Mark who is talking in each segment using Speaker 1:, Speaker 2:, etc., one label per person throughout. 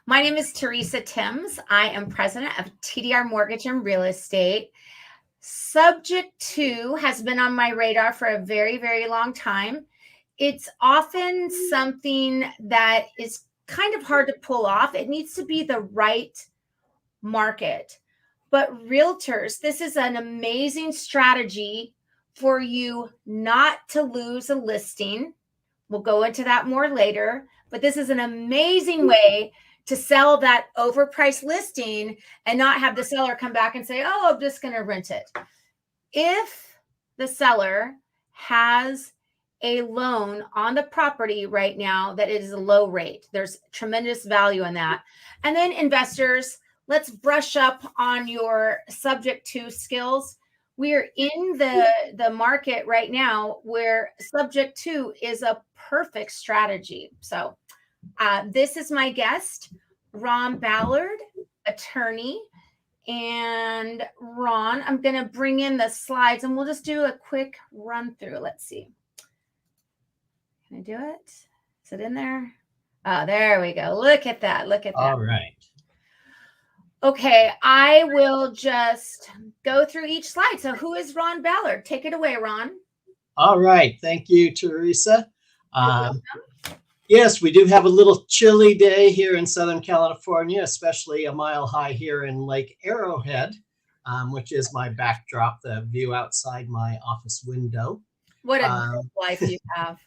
Speaker 1: My name is Teresa Timms. I am president of TDR Mortgage and Real Estate. Subject to has been on my radar for a very, very long time. It's often something that is kind of hard to pull off. It needs to be the right market. But realtors, this is an amazing strategy for you not to lose a listing. We'll go into that more later, but this is an amazing way to sell that overpriced listing and not have the seller come back and say, oh, I'm just going to rent it. If the seller has a loan on the property right now that is a low rate, there's tremendous value in that. And then investors, let's brush up on your subject to skills. We're in the market right now where subject to is a perfect strategy. So this is my guest, Ron Ballard, attorney. And Ron, I'm going to bring in the slides and we'll just do a quick run through. Let's see. Can I do it? Is it in there? Oh, there we go. Look at that. Look at that.
Speaker 2: All right.
Speaker 1: Okay, I will just go through each slide. So who is Ron Ballard? Take it away, Ron.
Speaker 2: All right. Thank you, Teresa. Yes, we do have a little chilly day here in Southern California, especially a mile high here in Lake Arrowhead, which is my backdrop, the view outside my office window.
Speaker 1: What a life you have.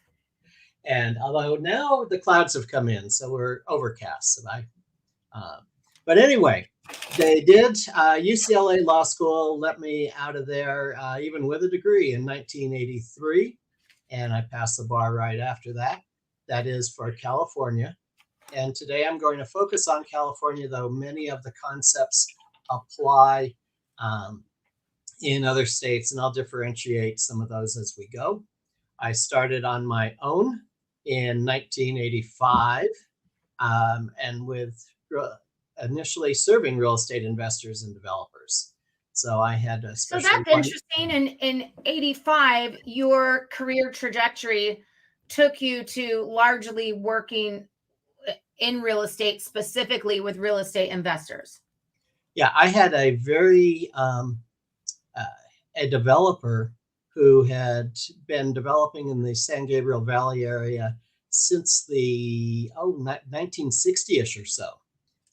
Speaker 2: And although now the clouds have come in, so we're overcast. But anyway, they did. UCLA Law School let me out of there, even with a degree in 1983. And I passed the bar right after that. That is for California. And today I'm going to focus on California, though many of the concepts apply in other states, and I'll differentiate some of those as we go. I started on my own in 1985 and with initially serving real estate investors and developers. So I had a special.
Speaker 1: So that's interesting. In 85, your career trajectory took you to largely working in real estate, specifically with real estate investors.
Speaker 2: Yeah, I had a very a developer who had been developing in the San Gabriel Valley area since the 1960-ish or so.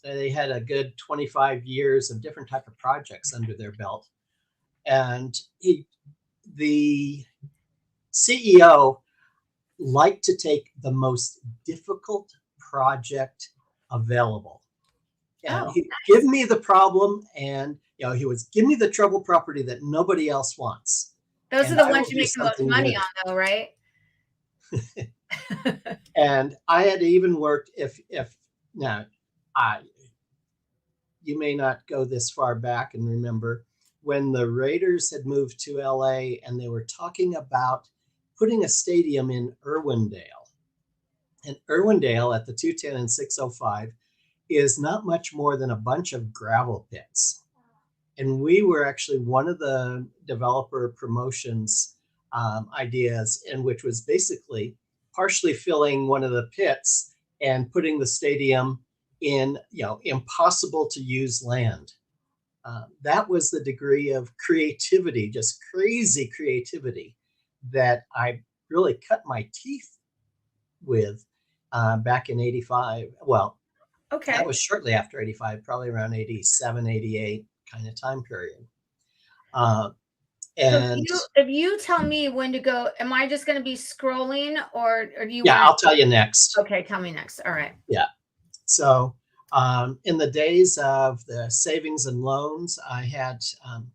Speaker 2: They had a good 25 years of different type of projects under their belt. And the CEO liked to take the most difficult project available. And he'd give me the problem, and he would give me the trouble property that nobody else wants.
Speaker 1: Those are the ones you make the most money on, though, right?
Speaker 2: And I had even worked you may not go this far back and remember when the Raiders had moved to LA and they were talking about putting a stadium in Irwindale. And Irwindale at the 210 and 605 is not much more than a bunch of gravel pits. And we were actually one of the developer promotions ideas, in which was basically partially filling one of the pits and putting the stadium in impossible to use land. That was the degree of creativity, just crazy creativity, that I really cut my teeth with back in 85. Well,
Speaker 1: okay,
Speaker 2: that was shortly after 85, probably around 87, 88 kind of time period. And
Speaker 1: so if you tell me when to go, am I just going to be scrolling or do you?
Speaker 2: Yeah, I'll tell you next.
Speaker 1: Okay, tell me next. All right.
Speaker 2: Yeah. So in the days of the savings and loans, I had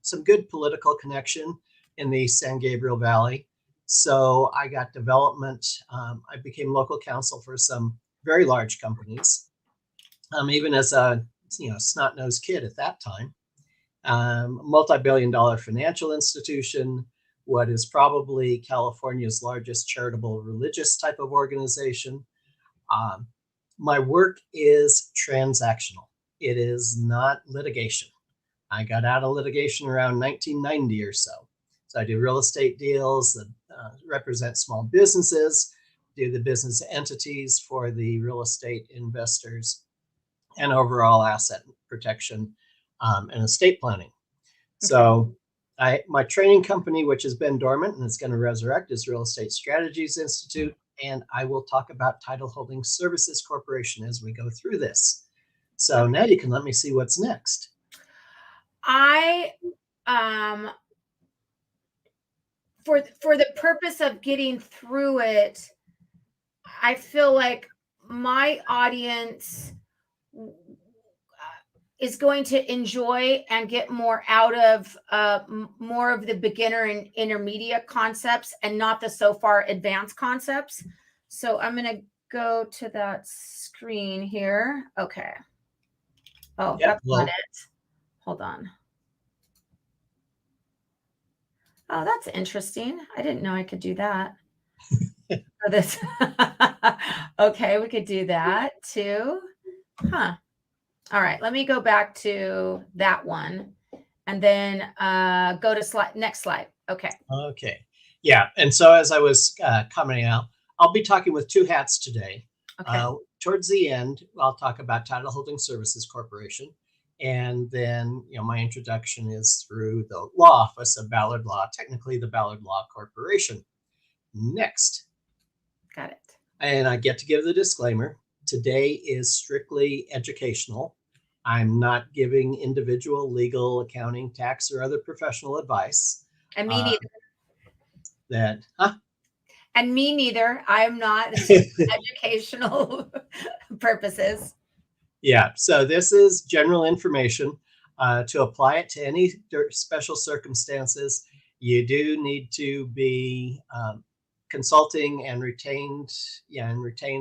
Speaker 2: some good political connection in the San Gabriel Valley. So I got development. I became local counsel for some very large companies, even as a snot-nosed kid at that time. Multi-billion-dollar financial institution, what is probably California's largest charitable religious type of organization. My work is transactional. It is not litigation. I got out of litigation around 1990 or so. So I do real estate deals that represent small businesses, do the business entities for the real estate investors. and overall asset protection and estate planning.
Speaker 1: Okay.
Speaker 2: So my training company, which has been dormant and it's going to resurrect, is Real Estate Strategies Institute. And I will talk about Title Holding Services Corporation as we go through this. So now you can let me see what's next.
Speaker 1: I for the purpose of getting through it, I feel like my audience is going to enjoy and get more out of more of the beginner and intermediate concepts and not the so far advanced concepts. So I'm going to go to that screen here. Okay. Oh,
Speaker 2: Yep,
Speaker 1: that's not it. Hold on. Oh, that's interesting. I didn't know I could do that. For this. Okay, we could do that too. Huh. All right, let me go back to that one and then go to next slide. Okay.
Speaker 2: Okay. Yeah. And so as I was commenting out, I'll be talking with two hats today.
Speaker 1: Okay.
Speaker 2: Towards the end, I'll talk about Title Holding Services Corporation. And then, my introduction is through the law office of Ballard Law, technically the Ballard Law Corporation. Next.
Speaker 1: Got it.
Speaker 2: And I get to give the disclaimer. Today is strictly educational. I'm not giving individual legal, accounting, tax, or other professional advice.
Speaker 1: And me neither. And me neither. I'm not educational purposes.
Speaker 2: Yeah. So this is general information. To apply it to any special circumstances, you do need to be consulting and retain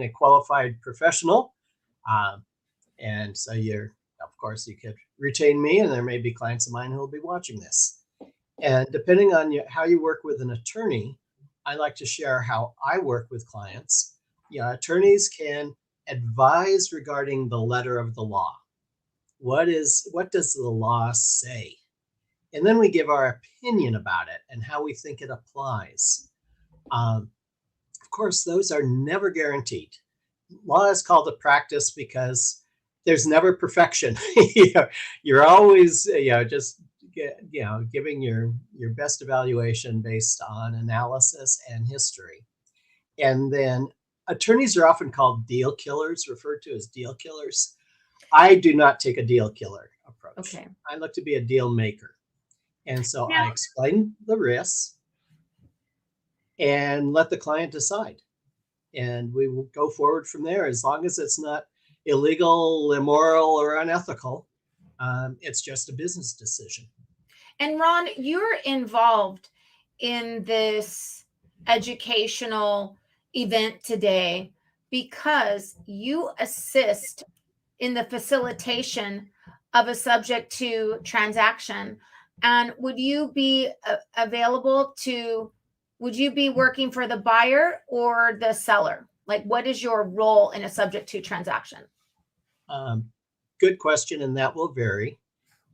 Speaker 2: a qualified professional. And so of course, you could retain me, and there may be clients of mine who will be watching this. And depending on how you work with an attorney, I like to share how I work with clients. Attorneys can advise regarding the letter of the law. What does the law say? And then we give our opinion about it and how we think it applies. Of course, those are never guaranteed. Law is called a practice because there's never perfection. You're always just giving your best evaluation based on analysis and history. And then attorneys are often called deal killers, referred to as deal killers. I do not take a deal killer approach.
Speaker 1: Okay.
Speaker 2: I look to be a deal maker. And so I explain the risks and let the client decide. And we will go forward from there as long as it's not illegal, immoral, or unethical. It's just a business decision.
Speaker 1: And Ron, you're involved in this educational event today because you assist in the facilitation of a subject to transaction. And would you be would you be working for the buyer or the seller? Like, what is your role in a subject to transaction?
Speaker 2: Good question, and that will vary.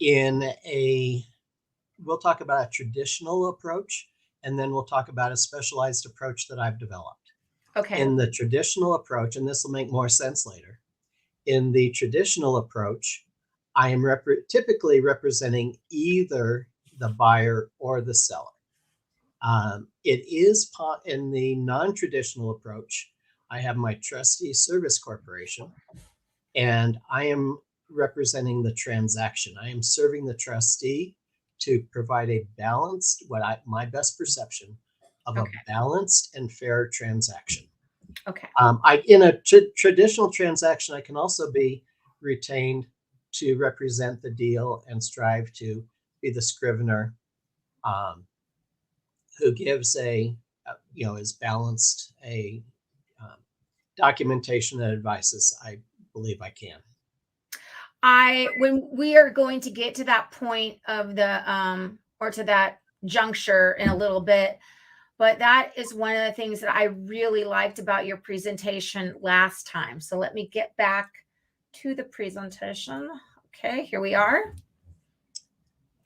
Speaker 2: We'll talk about a traditional approach, and then we'll talk about a specialized approach that I've developed.
Speaker 1: Okay.
Speaker 2: In the traditional approach, and this will make more sense later, in the traditional approach, I am typically representing either the buyer or the seller. It is in the non-traditional approach, I have my trustee service corporation, and I am representing the transaction. I am serving the trustee to provide a balanced, my best perception of a balanced and fair transaction.
Speaker 1: Okay.
Speaker 2: In a traditional transaction, I can also be retained to represent the deal and strive to be the scrivener who gives is balanced documentation and advices. I believe I can.
Speaker 1: When we are going to get to that point of or to that juncture in a little bit, but that is one of the things that I really liked about your presentation last time. So let me get back to the presentation. Okay, here we are.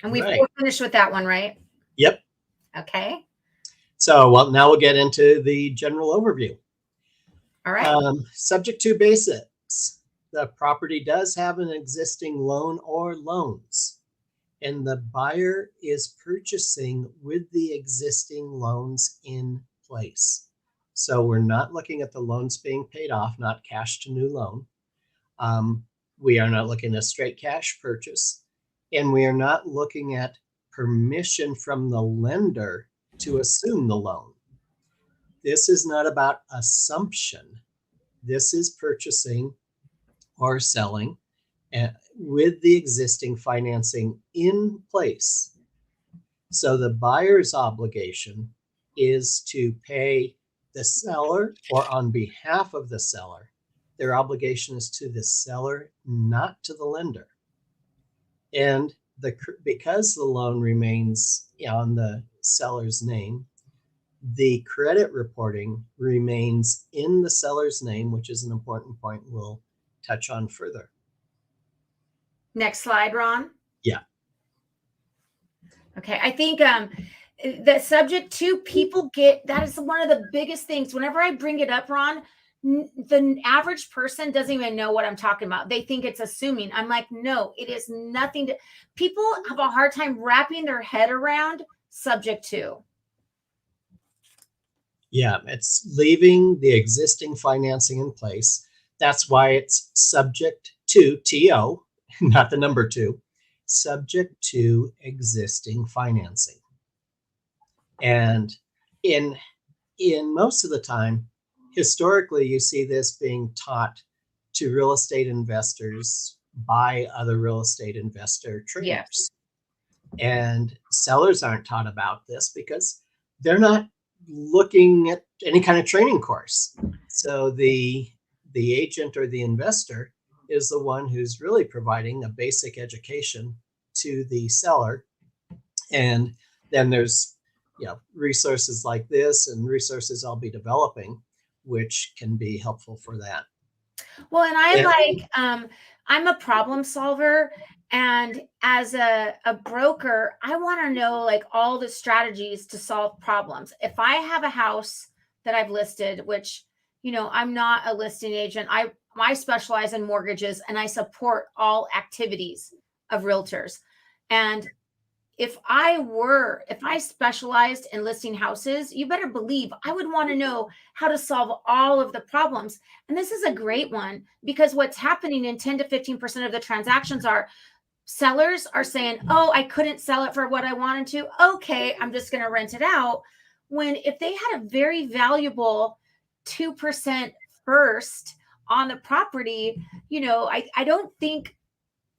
Speaker 1: And we're finished with that one, right?
Speaker 2: Yep.
Speaker 1: Okay.
Speaker 2: So, now we'll get into the general overview.
Speaker 1: All right.
Speaker 2: Subject to basics. the property does have an existing loan or loans, and the buyer is purchasing with the existing loans in place. So we're not looking at the loans being paid off, not cash to new loan. We are not looking at straight cash purchase, and we are not looking at permission from the lender to assume the loan. This is not about assumption. This is purchasing or selling with the existing financing in place. So the buyer's obligation is to pay the seller, or on behalf of the seller, their obligation is to the seller, not to the lender. And because the loan remains on the seller's name, the credit reporting remains in the seller's name, which is an important point we'll touch on further.
Speaker 1: Next slide, Ron.
Speaker 2: Yeah.
Speaker 1: Okay, I think the subject to, people get, that is one of the biggest things. Whenever I bring it up, Ron, the average person doesn't even know what I'm talking about. They think it's assuming. I'm like, no, it is nothing to, people have a hard time wrapping their head around subject to.
Speaker 2: Yeah, it's leaving the existing financing in place. That's why it's subject to, TO, not the number 2, subject to existing financing. And in most of the time, historically, you see this being taught to real estate investors by other real estate investor trainers.
Speaker 1: Yes.
Speaker 2: And sellers aren't taught about this because they're not looking at any kind of training course. So the agent or the investor is the one who's really providing a basic education to the seller. And then there's resources like this and resources I'll be developing, which can be helpful for that.
Speaker 1: Well, and I'm a problem solver. And as a broker, I want to know like all the strategies to solve problems. If I have a house that I've listed, which, I'm not a listing agent. I specialize in mortgages and I support all activities of realtors. And if I specialized in listing houses, you better believe I would want to know how to solve all of the problems. And this is a great one because what's happening in 10 to 15% of the transactions are sellers are saying, oh, I couldn't sell it for what I wanted to. Okay, I'm just going to rent it out. When if they had a very valuable 2% first on the property, I don't think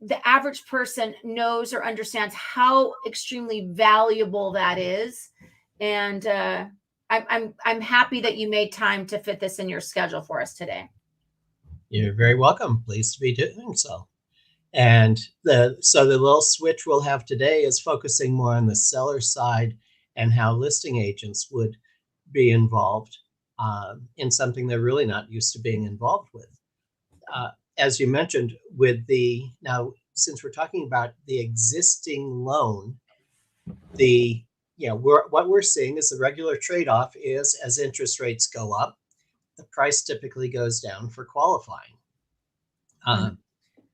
Speaker 1: the average person knows or understands how extremely valuable that is. And I'm happy that you made time to fit this in your schedule for us today.
Speaker 2: You're very welcome. Pleased to be doing so. And the little switch we'll have today is focusing more on the seller side and how listing agents would be involved in something they're really not used to being involved with. As you mentioned, now since we're talking about the existing loan, what we're seeing is the regular trade-off is as interest rates go up, the price typically goes down for qualifying.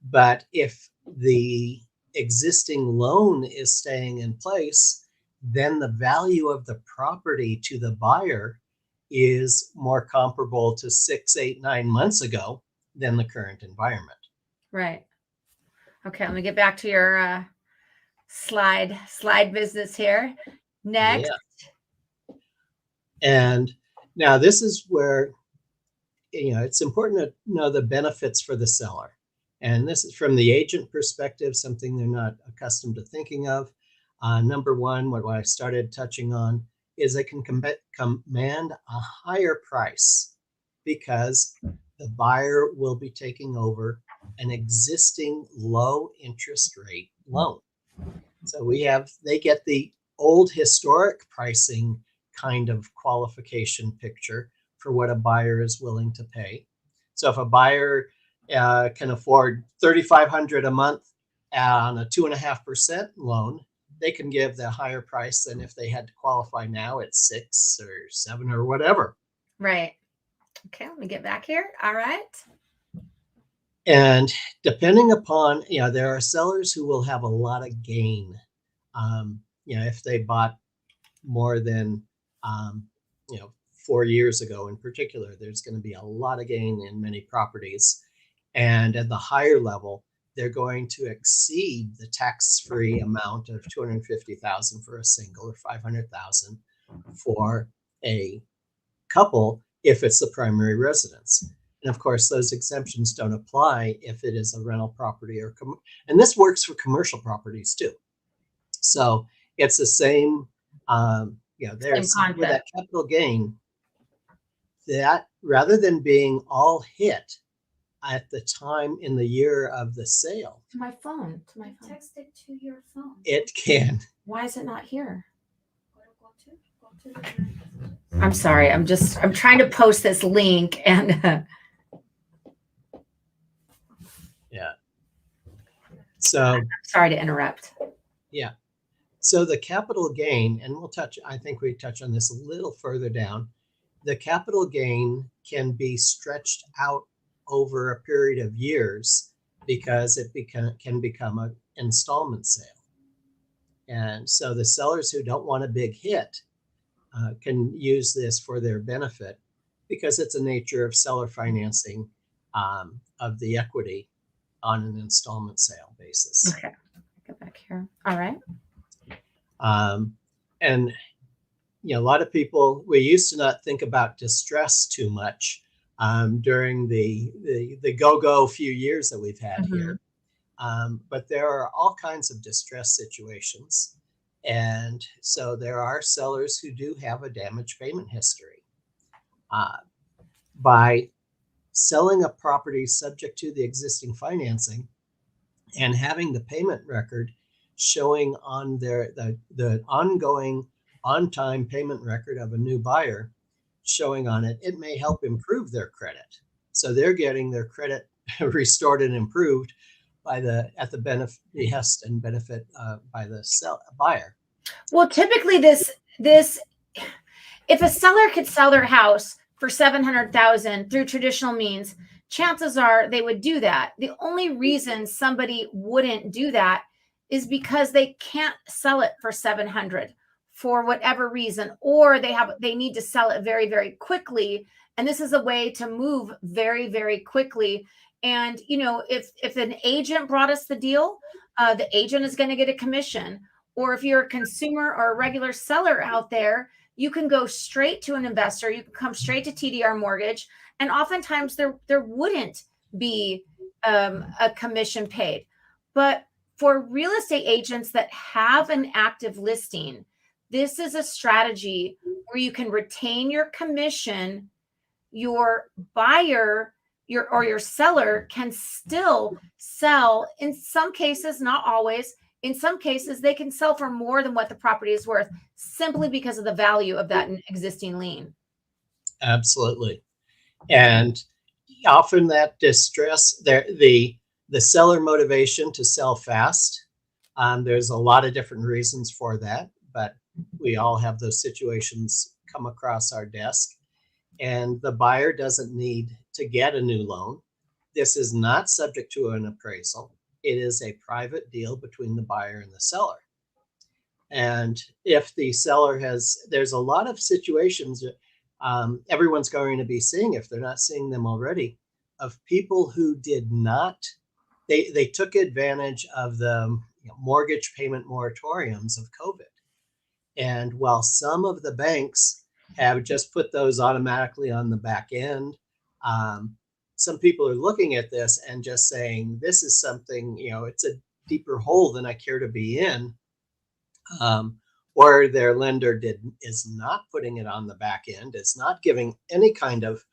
Speaker 2: But if the existing loan is staying in place, then the value of the property to the buyer is more comparable to 6, 8, 9 months ago than the current environment.
Speaker 1: Right. Okay, let me get back to your slide business here. Next.
Speaker 2: Yeah. And now this is where it's important to know the benefits for the seller. And this is from the agent perspective, something they're not accustomed to thinking of. Number one, what I started touching on is they can command a higher price because the buyer will be taking over an existing low interest rate loan. So they get the old historic pricing kind of qualification picture for what a buyer is willing to pay. So if a buyer can afford $3,500 a month on a 2.5% loan, they can give the higher price than if they had to qualify now at 6 or 7 or whatever.
Speaker 1: Right. Okay, let me get back here. All right.
Speaker 2: And depending upon, there are sellers who will have a lot of gain. If they bought more than, um, 4 years ago in particular, there's going to be a lot of gain in many properties. And at the higher level, they're going to exceed the tax-free amount of 250,000 for a single or 500,000 for a couple if it's the primary residence. And of course, those exemptions don't apply if it is a rental property and this works for commercial properties too. So it's the same, there's
Speaker 1: Same
Speaker 2: with that
Speaker 1: concept.
Speaker 2: capital gain, that rather than being all hit at the time in the year of the sale,
Speaker 1: To my phone. To my phone.
Speaker 3: Text it to your phone.
Speaker 2: it can.
Speaker 1: Why is it not here?
Speaker 3: Go to the messages.
Speaker 1: I'm sorry. I'm trying to post this link and
Speaker 2: Yeah. So
Speaker 1: I'm sorry to interrupt.
Speaker 2: yeah. So the capital gain, and I think we touch on this a little further down. The capital gain can be stretched out over a period of years because it can become an installment sale. And so the sellers who don't want a big hit can use this for their benefit because it's a nature of seller financing of the equity on an installment sale basis.
Speaker 1: Okay. Go back here. All right.
Speaker 2: And a lot of people, we used to not think about distress too much during the go-go few years that we've had here. But there are all kinds of distress situations. And so there are sellers who do have a damage payment history. By selling a property subject to the existing financing and having the payment record showing on the ongoing on-time payment record of a new buyer showing on it, it may help improve their credit. So they're getting their credit restored and improved at the behest and benefit by the buyer.
Speaker 1: Well, typically this if a seller could sell their house for 700,000 through traditional means, chances are they would do that. The only reason somebody wouldn't do that is because they can't sell it for 700 for whatever reason, or they need to sell it very, very quickly. And this is a way to move very, very quickly. And, if an agent brought us the deal, the agent is going to get a commission. Or if you're a consumer or a regular seller out there, you can go straight to an investor. You can come straight to TDR Mortgage. And oftentimes there wouldn't be a commission paid. But for real estate agents that have an active listing, this is a strategy where you can retain your commission. Your buyer, your seller can still sell. In some cases, not always. In some cases, they can sell for more than what the property is worth simply because of the value of that existing lien.
Speaker 2: Absolutely. And often that distress, the seller motivation to sell fast, there's a lot of different reasons for that, but we all have those situations come across our desk. And the buyer doesn't need to get a new loan. This is not subject to an appraisal. It is a private deal between the buyer and the seller. And if the seller there's a lot of situations everyone's going to be seeing, if they're not seeing them already, of people who did not, they took advantage of the mortgage payment moratoriums of COVID. And while some of the banks have just put those automatically on the back end, some people are looking at this and just saying, this is something, it's a deeper hole than I care to be in. Or their lender is not putting it on the back end, is not giving any kind of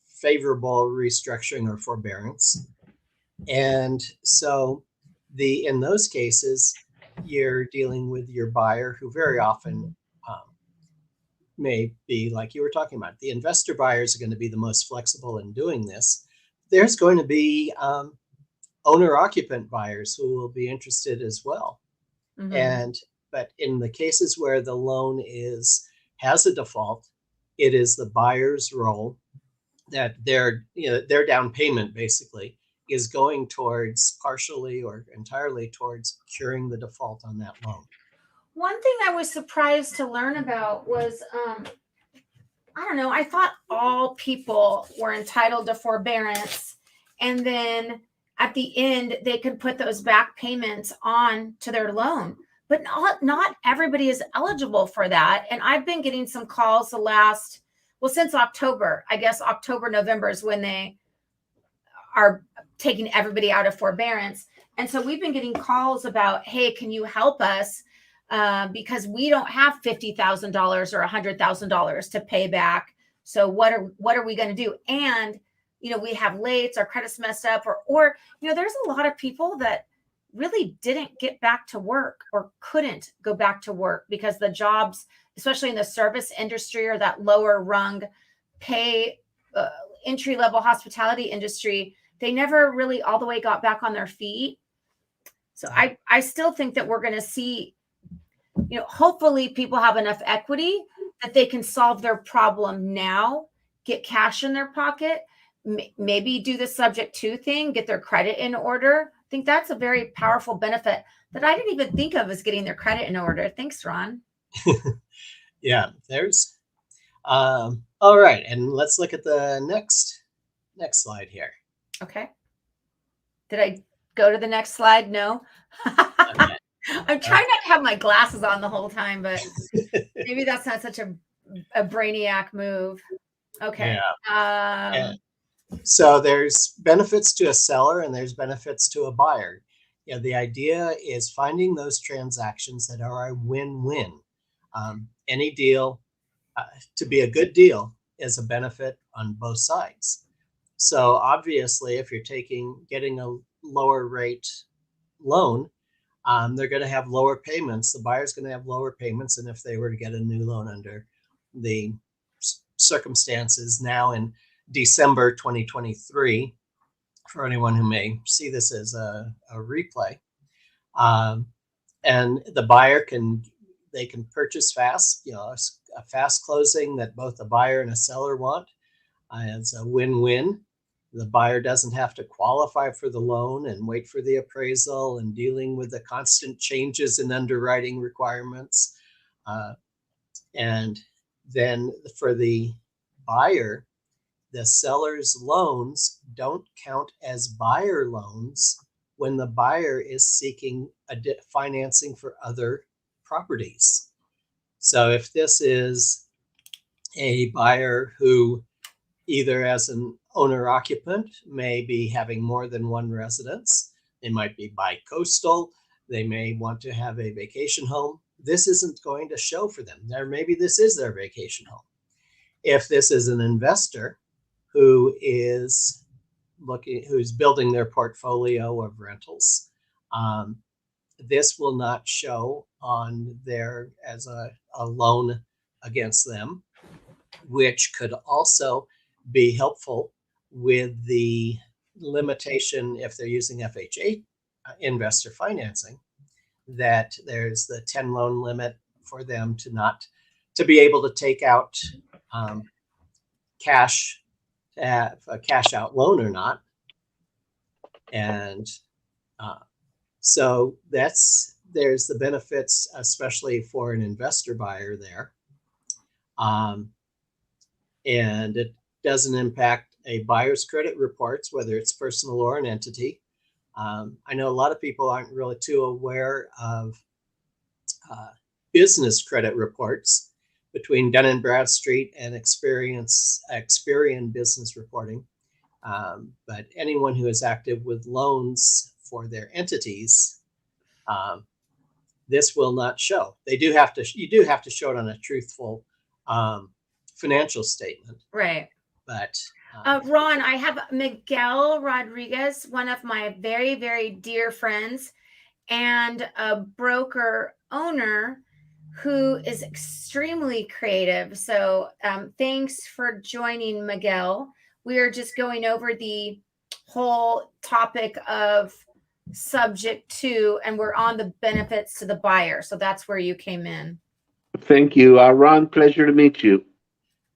Speaker 2: favorable restructuring or forbearance. And so in those cases, you're dealing with your buyer who very often may be, like you were talking about, the investor buyers are going to be the most flexible in doing this. There's going to be owner-occupant buyers who will be interested as well. But in the cases where the loan has a default, it is the buyer's role, that their down payment basically is going towards partially or entirely towards curing the default on that loan.
Speaker 1: One thing I was surprised to learn about was, I don't know, I thought all people were entitled to forbearance, and then at the end they could put those back payments on to their loan. But not everybody is eligible for that. And I've been getting some calls since October. I guess October, November is when they are taking everybody out of forbearance. And so we've been getting calls about, hey, can you help us? Because we don't have $50,000 or $100,000 to pay back. So what are we going to do? And, we have lates, our credit's messed up, or there's a lot of people that really didn't get back to work or couldn't go back to work because the jobs, especially in the service industry or that lower rung pay, entry-level hospitality industry, they never really all the way got back on their feet. So I still think that we're going to see, hopefully people have enough equity that they can solve their problem now, get cash in their pocket, maybe do the subject to thing, get their credit in order. I think that's a very powerful benefit that I didn't even think of as getting their credit in order. Thanks, Ron.
Speaker 2: Yeah, there's all right, and let's look at the next slide here.
Speaker 1: Okay. Did I go to the next slide? No.
Speaker 2: Okay.
Speaker 1: I'm trying not to have my glasses on the whole time, but maybe that's not such a brainiac move. Okay.
Speaker 2: Yeah. So there's benefits to a seller and there's benefits to a buyer. The idea is finding those transactions that are a win-win. Any deal, to be a good deal, is a benefit on both sides. So obviously, if you're getting a lower rate loan, they're going to have lower payments. The buyer's going to have lower payments than if they were to get a new loan under the circumstances now in December 2023, for anyone who may see this as a replay. And the buyer can purchase fast, a fast closing that both the buyer and a seller want. It's a win-win. The buyer doesn't have to qualify for the loan and wait for the appraisal and dealing with the constant changes in underwriting requirements. And then for the buyer, the seller's loans don't count as buyer loans when the buyer is seeking financing for other properties. So if this is a buyer who either as an owner-occupant may be having more than one residence, they might be bi-coastal, they may want to have a vacation home, this isn't going to show for them. Maybe this is their vacation home. If this is an investor who's building their portfolio of rentals, this will not show on there as a loan against them, which could also be helpful with the limitation if they're using FHA investor financing, that there's the 10 loan limit for them to be able to take out cash, a cash out loan or not. And so there's the benefits, especially for an investor buyer there. And it doesn't impact a buyer's credit reports, whether it's personal or an entity. I know a lot of people aren't really too aware of business credit reports between Dun & Bradstreet and Experian business reporting. But anyone who is active with loans for their entities, this will not show. You do have to show it on a truthful financial statement.
Speaker 1: Right.
Speaker 2: But
Speaker 1: Ron, I have Miguel Rodriguez, one of my very, very dear friends and a broker owner who is extremely creative. So thanks for joining, Miguel. We are just going over the whole topic of subject to, and we're on the benefits to the buyer. So that's where you came in.
Speaker 4: Thank you. Ron, pleasure to meet you.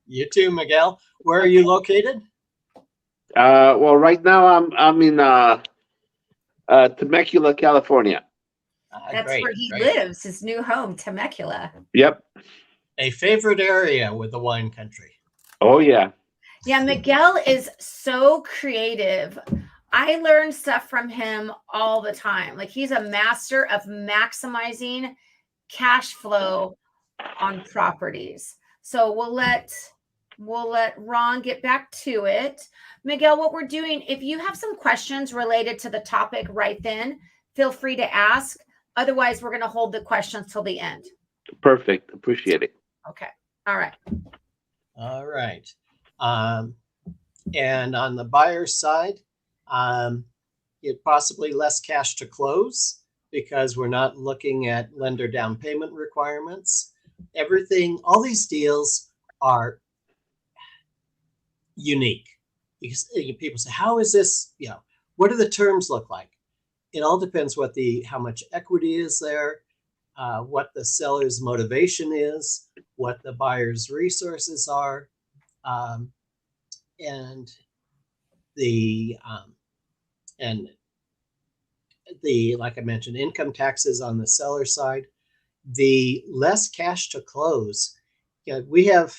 Speaker 2: You too, Miguel. Where are you located?
Speaker 4: Well, right now I'm in Temecula, California.
Speaker 1: That's
Speaker 2: Great,
Speaker 1: where he
Speaker 2: great.
Speaker 1: lives, his new home, Temecula.
Speaker 4: Yep.
Speaker 2: A favorite area with the wine country.
Speaker 4: Oh yeah.
Speaker 1: Yeah, Miguel is so creative. I learn stuff from him all the time. Like he's a master of maximizing cash flow on properties. So we'll let Ron get back to it. Miguel, what we're doing, if you have some questions related to the topic right then, feel free to ask. Otherwise, we're going to hold the questions till the end.
Speaker 4: Perfect. Appreciate it.
Speaker 1: Okay. All right.
Speaker 2: All right. And on the buyer's side, it possibly less cash to close because we're not looking at lender down payment requirements. Everything, all these deals are unique because people say, how is this, what do the terms look like? It all depends how much equity is there, what the seller's motivation is, what the buyer's resources are, and the like I mentioned, income taxes on the seller side. The less cash to close. We have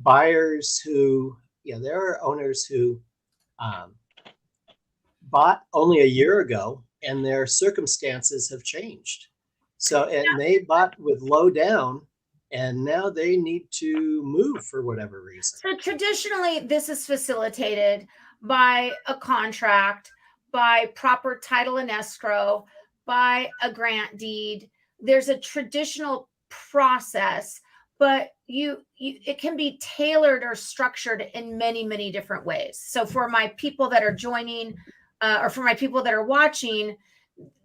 Speaker 2: buyers who, there are owners who bought only a year ago and their circumstances have changed. So, and they bought with low down and now they need to move for whatever reason.
Speaker 1: So traditionally, this is facilitated by a contract, by proper title and escrow, by a grant deed. There's a traditional process, but it can be tailored or structured in many, many different ways. So for my people that are joining, or for my people that are watching,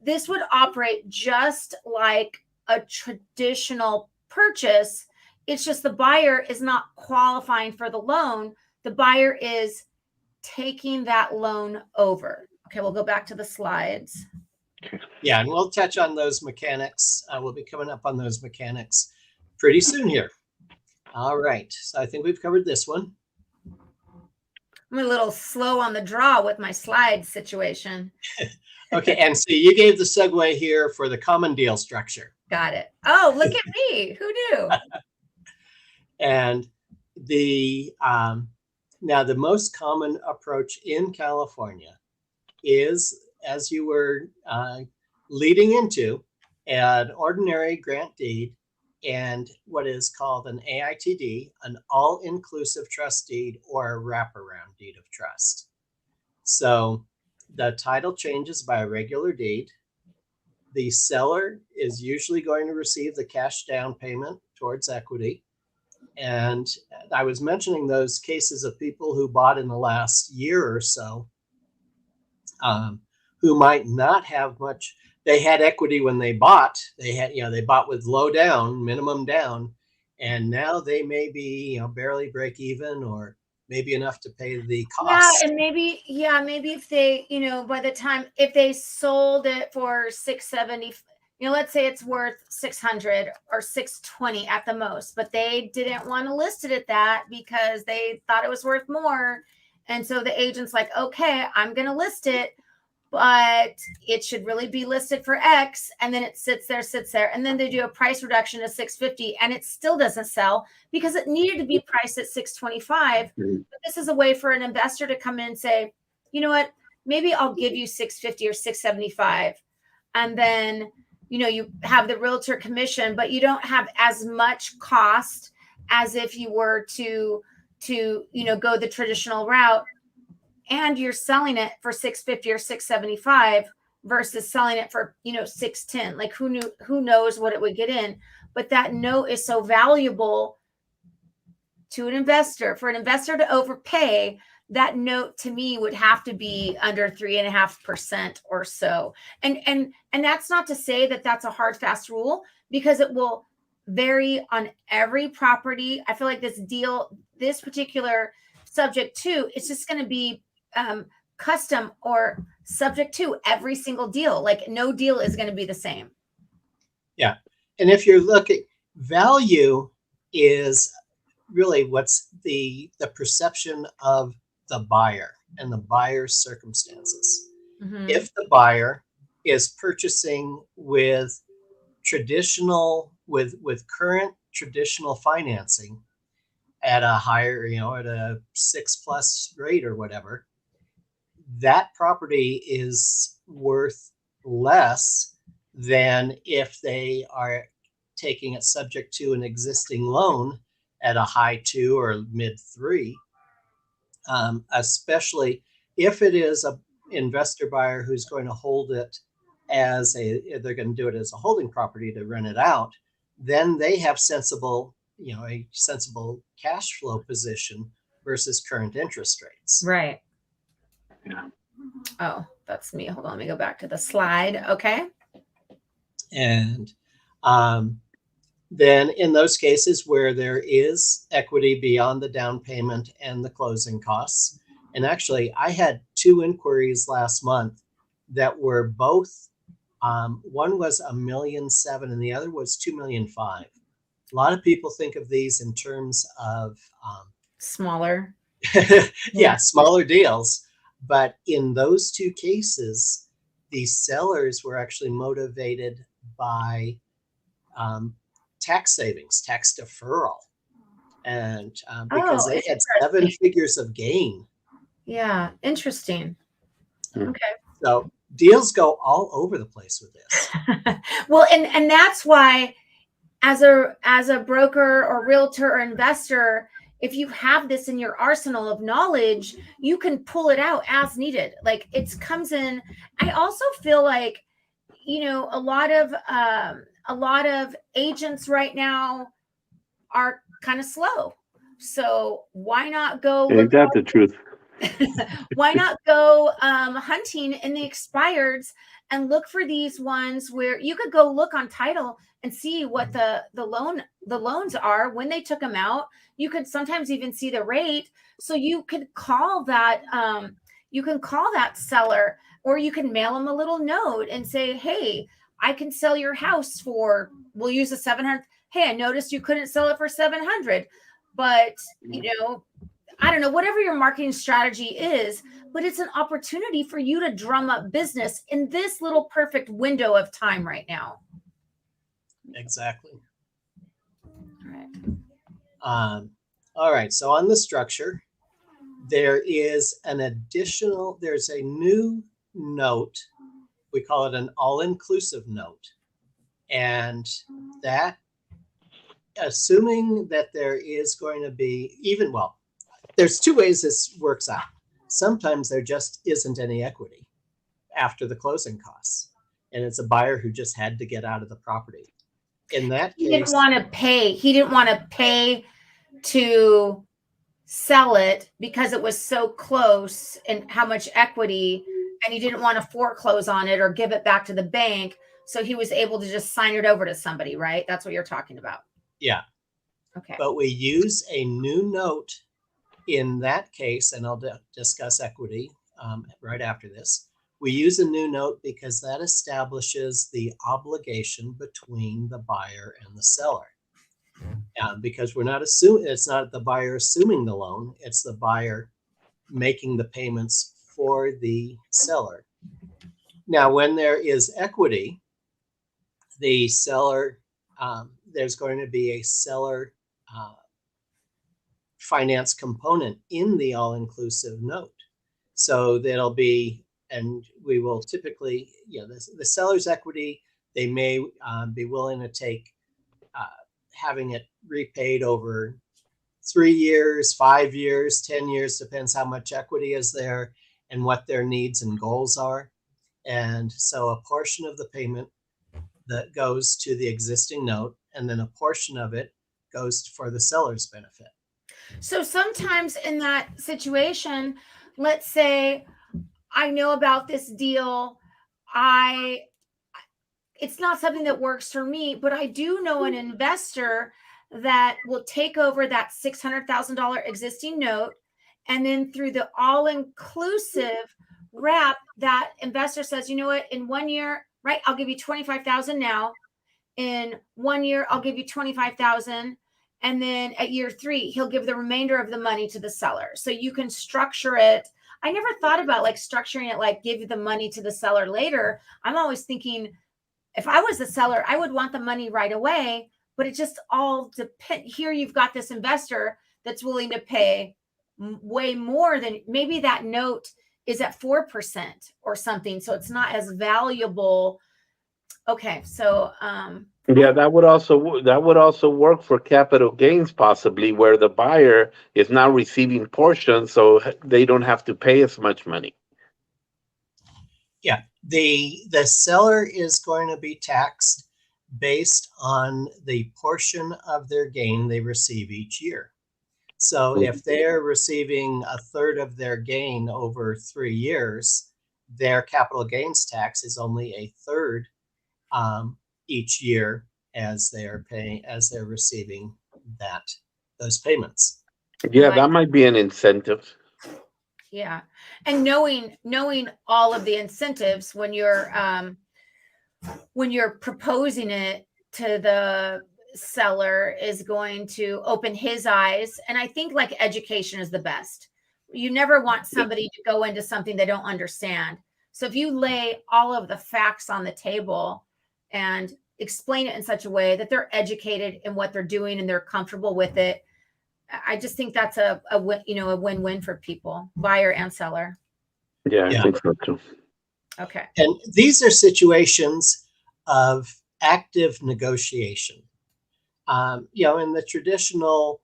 Speaker 1: this would operate just like a traditional purchase. It's just the buyer is not qualifying for the loan. The buyer is taking that loan over. Okay, we'll go back to the slides.
Speaker 2: Yeah, and we'll touch on those mechanics. We'll be coming up on those mechanics pretty soon here. All right, so I think we've covered this one.
Speaker 1: I'm a little slow on the draw with my slide situation.
Speaker 2: Okay, and so you gave the segue here for the common deal structure.
Speaker 1: Got it. Oh, look at me. Who knew?
Speaker 2: And the now the most common approach in California is, as you were leading into, an ordinary grant deed and what is called an AITD, an all-inclusive trust deed, or a wraparound deed of trust. So the title changes by a regular deed. The seller is usually going to receive the cash down payment towards equity. And I was mentioning those cases of people who bought in the last year or so, who might not have much. They had equity when they bought. They bought with low down, minimum down, and now they may be, barely break even or maybe enough to pay the cost.
Speaker 1: Yeah, and maybe if they, by the time, if they sold it for 670, let's say it's worth 600 or 620 at the most, but they didn't want to list it at that because they thought it was worth more. And so the agent's like, okay, I'm going to list it, but it should really be listed for X. And then it sits there. And then they do a price reduction to 650 and it still doesn't sell because it needed to be priced at 625. But this is a way for an investor to come in and say, you know what, maybe I'll give you 650 or 675. And then, you have the realtor commission, but you don't have as much cost as if you were to go the traditional route. And you're selling it for 650 or 675 versus selling it for 610. Like who knows what it would get in, but that note is so valuable to an investor. For an investor to overpay, that note to me would have to be under 3.5% or so. And that's not to say that that's a hard fast rule, because it will vary on every property. I feel like this particular subject to, it's just going to be custom or subject to every single deal. Like no deal is going to be the same.
Speaker 2: Yeah. And if you're looking, value is really what's the perception of the buyer. and the buyer's circumstances.
Speaker 1: Mhm.
Speaker 2: If the buyer is purchasing with current traditional financing at a higher, at a 6+ rate or whatever, that property is worth less than if they are taking it subject to an existing loan at a high 2 or mid 3, especially if it is a investor buyer who's going to hold it they're going to do it as a holding property to rent it out. Then they have a sensible cash flow position versus current interest rates.
Speaker 1: Right.
Speaker 4: Yeah.
Speaker 1: Oh, that's me. Hold on. Let me go back to the slide. Okay.
Speaker 2: And then in those cases where there is equity beyond the down payment and the closing costs, and actually I had 2 inquiries last month that were both, one was $1.7 million and the other was $2.5 million. A lot of people think of these in terms of
Speaker 1: Smaller.
Speaker 2: smaller deals. But in those 2 cases, the sellers were actually motivated by tax savings, tax deferral, and because they had 7 figures of gain.
Speaker 1: Yeah, interesting.
Speaker 4: Hmm.
Speaker 1: Okay.
Speaker 2: So deals go all over the place with this.
Speaker 1: Well, and that's why as a broker or realtor or investor, if you have this in your arsenal of knowledge, you can pull it out as needed. Like it comes in. I also feel like, a lot of agents right now are kind of slow. So why not go
Speaker 4: Ain't that the truth?
Speaker 1: why not go hunting in the expireds and look for these ones where you could go look on title and see what the loans are when they took them out. You could sometimes even see the rate, so you could call that seller, or you can mail them a little note and say, hey, I can sell your house for, we'll use a 700. Hey, I noticed you couldn't sell it for 700, but I don't know, whatever your marketing strategy is, but it's an opportunity for you to drum up business in this little perfect window of time right now.
Speaker 2: Exactly.
Speaker 1: All right.
Speaker 2: All right. So on the structure, there's a new note. We call it an all-inclusive note. And that, assuming that there is going to be there's 2 ways this works out. Sometimes there just isn't any equity after the closing costs, and it's a buyer who just had to get out of the property. In that case,
Speaker 1: He didn't want to pay to sell it because it was so close and how much equity, and he didn't want to foreclose on it or give it back to the bank. So he was able to just sign it over to somebody, right? That's what you're talking about.
Speaker 2: Yeah.
Speaker 1: Okay.
Speaker 2: But we use a new note in that case, and I'll discuss equity right after this. We use a new note because that establishes the obligation between the buyer and the seller. Because we're not assuming, it's not the buyer assuming the loan, it's the buyer making the payments for the seller. Now, when there is equity, the seller, there's going to be a seller finance component in the all-inclusive note. So that'll be, and we will typically, the seller's equity, they may be willing to take having it repaid over 3 years, 5 years, 10 years, depends how much equity is there and what their needs and goals are. And so a portion of the payment that goes to the existing note, and then a portion of it goes for the seller's benefit.
Speaker 1: So sometimes in that situation, let's say I know about this deal. It's not something that works for me, but I do know an investor that will take over that $600,000 existing note. And then through the all-inclusive wrap, that investor says, you know what, in 1 year, right, I'll give you 25,000 now. In 1 year, I'll give you 25,000. And then at year 3, he'll give the remainder of the money to the seller. So you can structure it. I never thought about like structuring it, like give the money to the seller later. I'm always thinking, if I was the seller, I would want the money right away, but it just all depends. Here you've got this investor that's willing to pay way more than, maybe that note is at 4% or something, so it's not as valuable. Okay, so
Speaker 5: Yeah, that would also work for capital gains possibly, where the buyer is now receiving portions, so they don't have to pay as much money.
Speaker 2: Yeah, the seller is going to be taxed based on the portion of their gain they receive each year. So if they're receiving a third of their gain over 3 years, their capital gains tax is only a third each year as they're receiving those payments.
Speaker 5: Yeah, that might be an incentive.
Speaker 1: yeah, and knowing all of the incentives when you're proposing it to the seller is going to open his eyes. And I think like education is the best. You never want somebody to go into something they don't understand. So if you lay all of the facts on the table and explain it in such a way that they're educated in what they're doing and they're comfortable with it, I just think that's a win-win for people, buyer and seller.
Speaker 5: Yeah, I think so too.
Speaker 1: Okay.
Speaker 2: And these are situations of active negotiation. In the traditional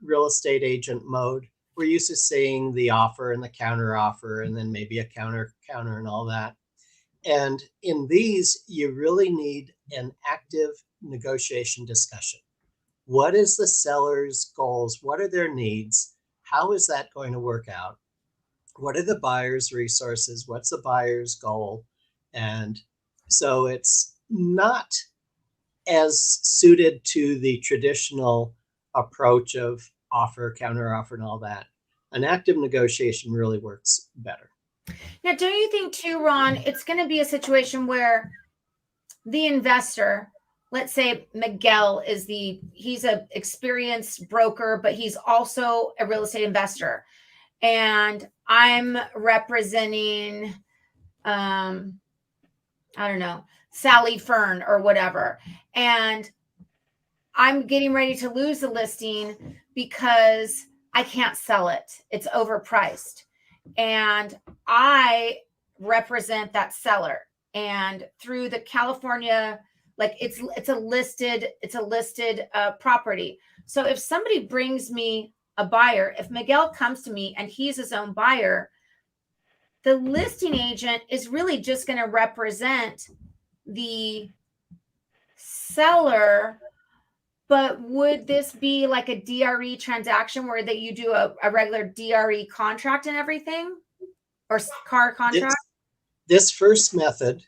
Speaker 2: real estate agent mode, we're used to seeing the offer and the counter offer, and then maybe a counter and all that. And in these, you really need an active negotiation discussion. What is the seller's goals? What are their needs? How is that going to work out? What are the buyer's resources? What's the buyer's goal? And so it's not as suited to the traditional approach of offer, counter offer, and all that. An active negotiation really works better.
Speaker 1: Now, don't you think too, Ron, it's going to be a situation where the investor, let's say Miguel he's an experienced broker, but he's also a real estate investor. And I'm representing, I don't know, Sally Fern or whatever. And I'm getting ready to lose the listing because I can't sell it. It's overpriced. And I represent that seller. And through the California, like it's a listed property. So if somebody brings me a buyer, if Miguel comes to me and he's his own buyer, the listing agent is really just going to represent the seller. But would this be like a DRE transaction where that you do a regular DRE contract and everything, or car contract?
Speaker 2: This first method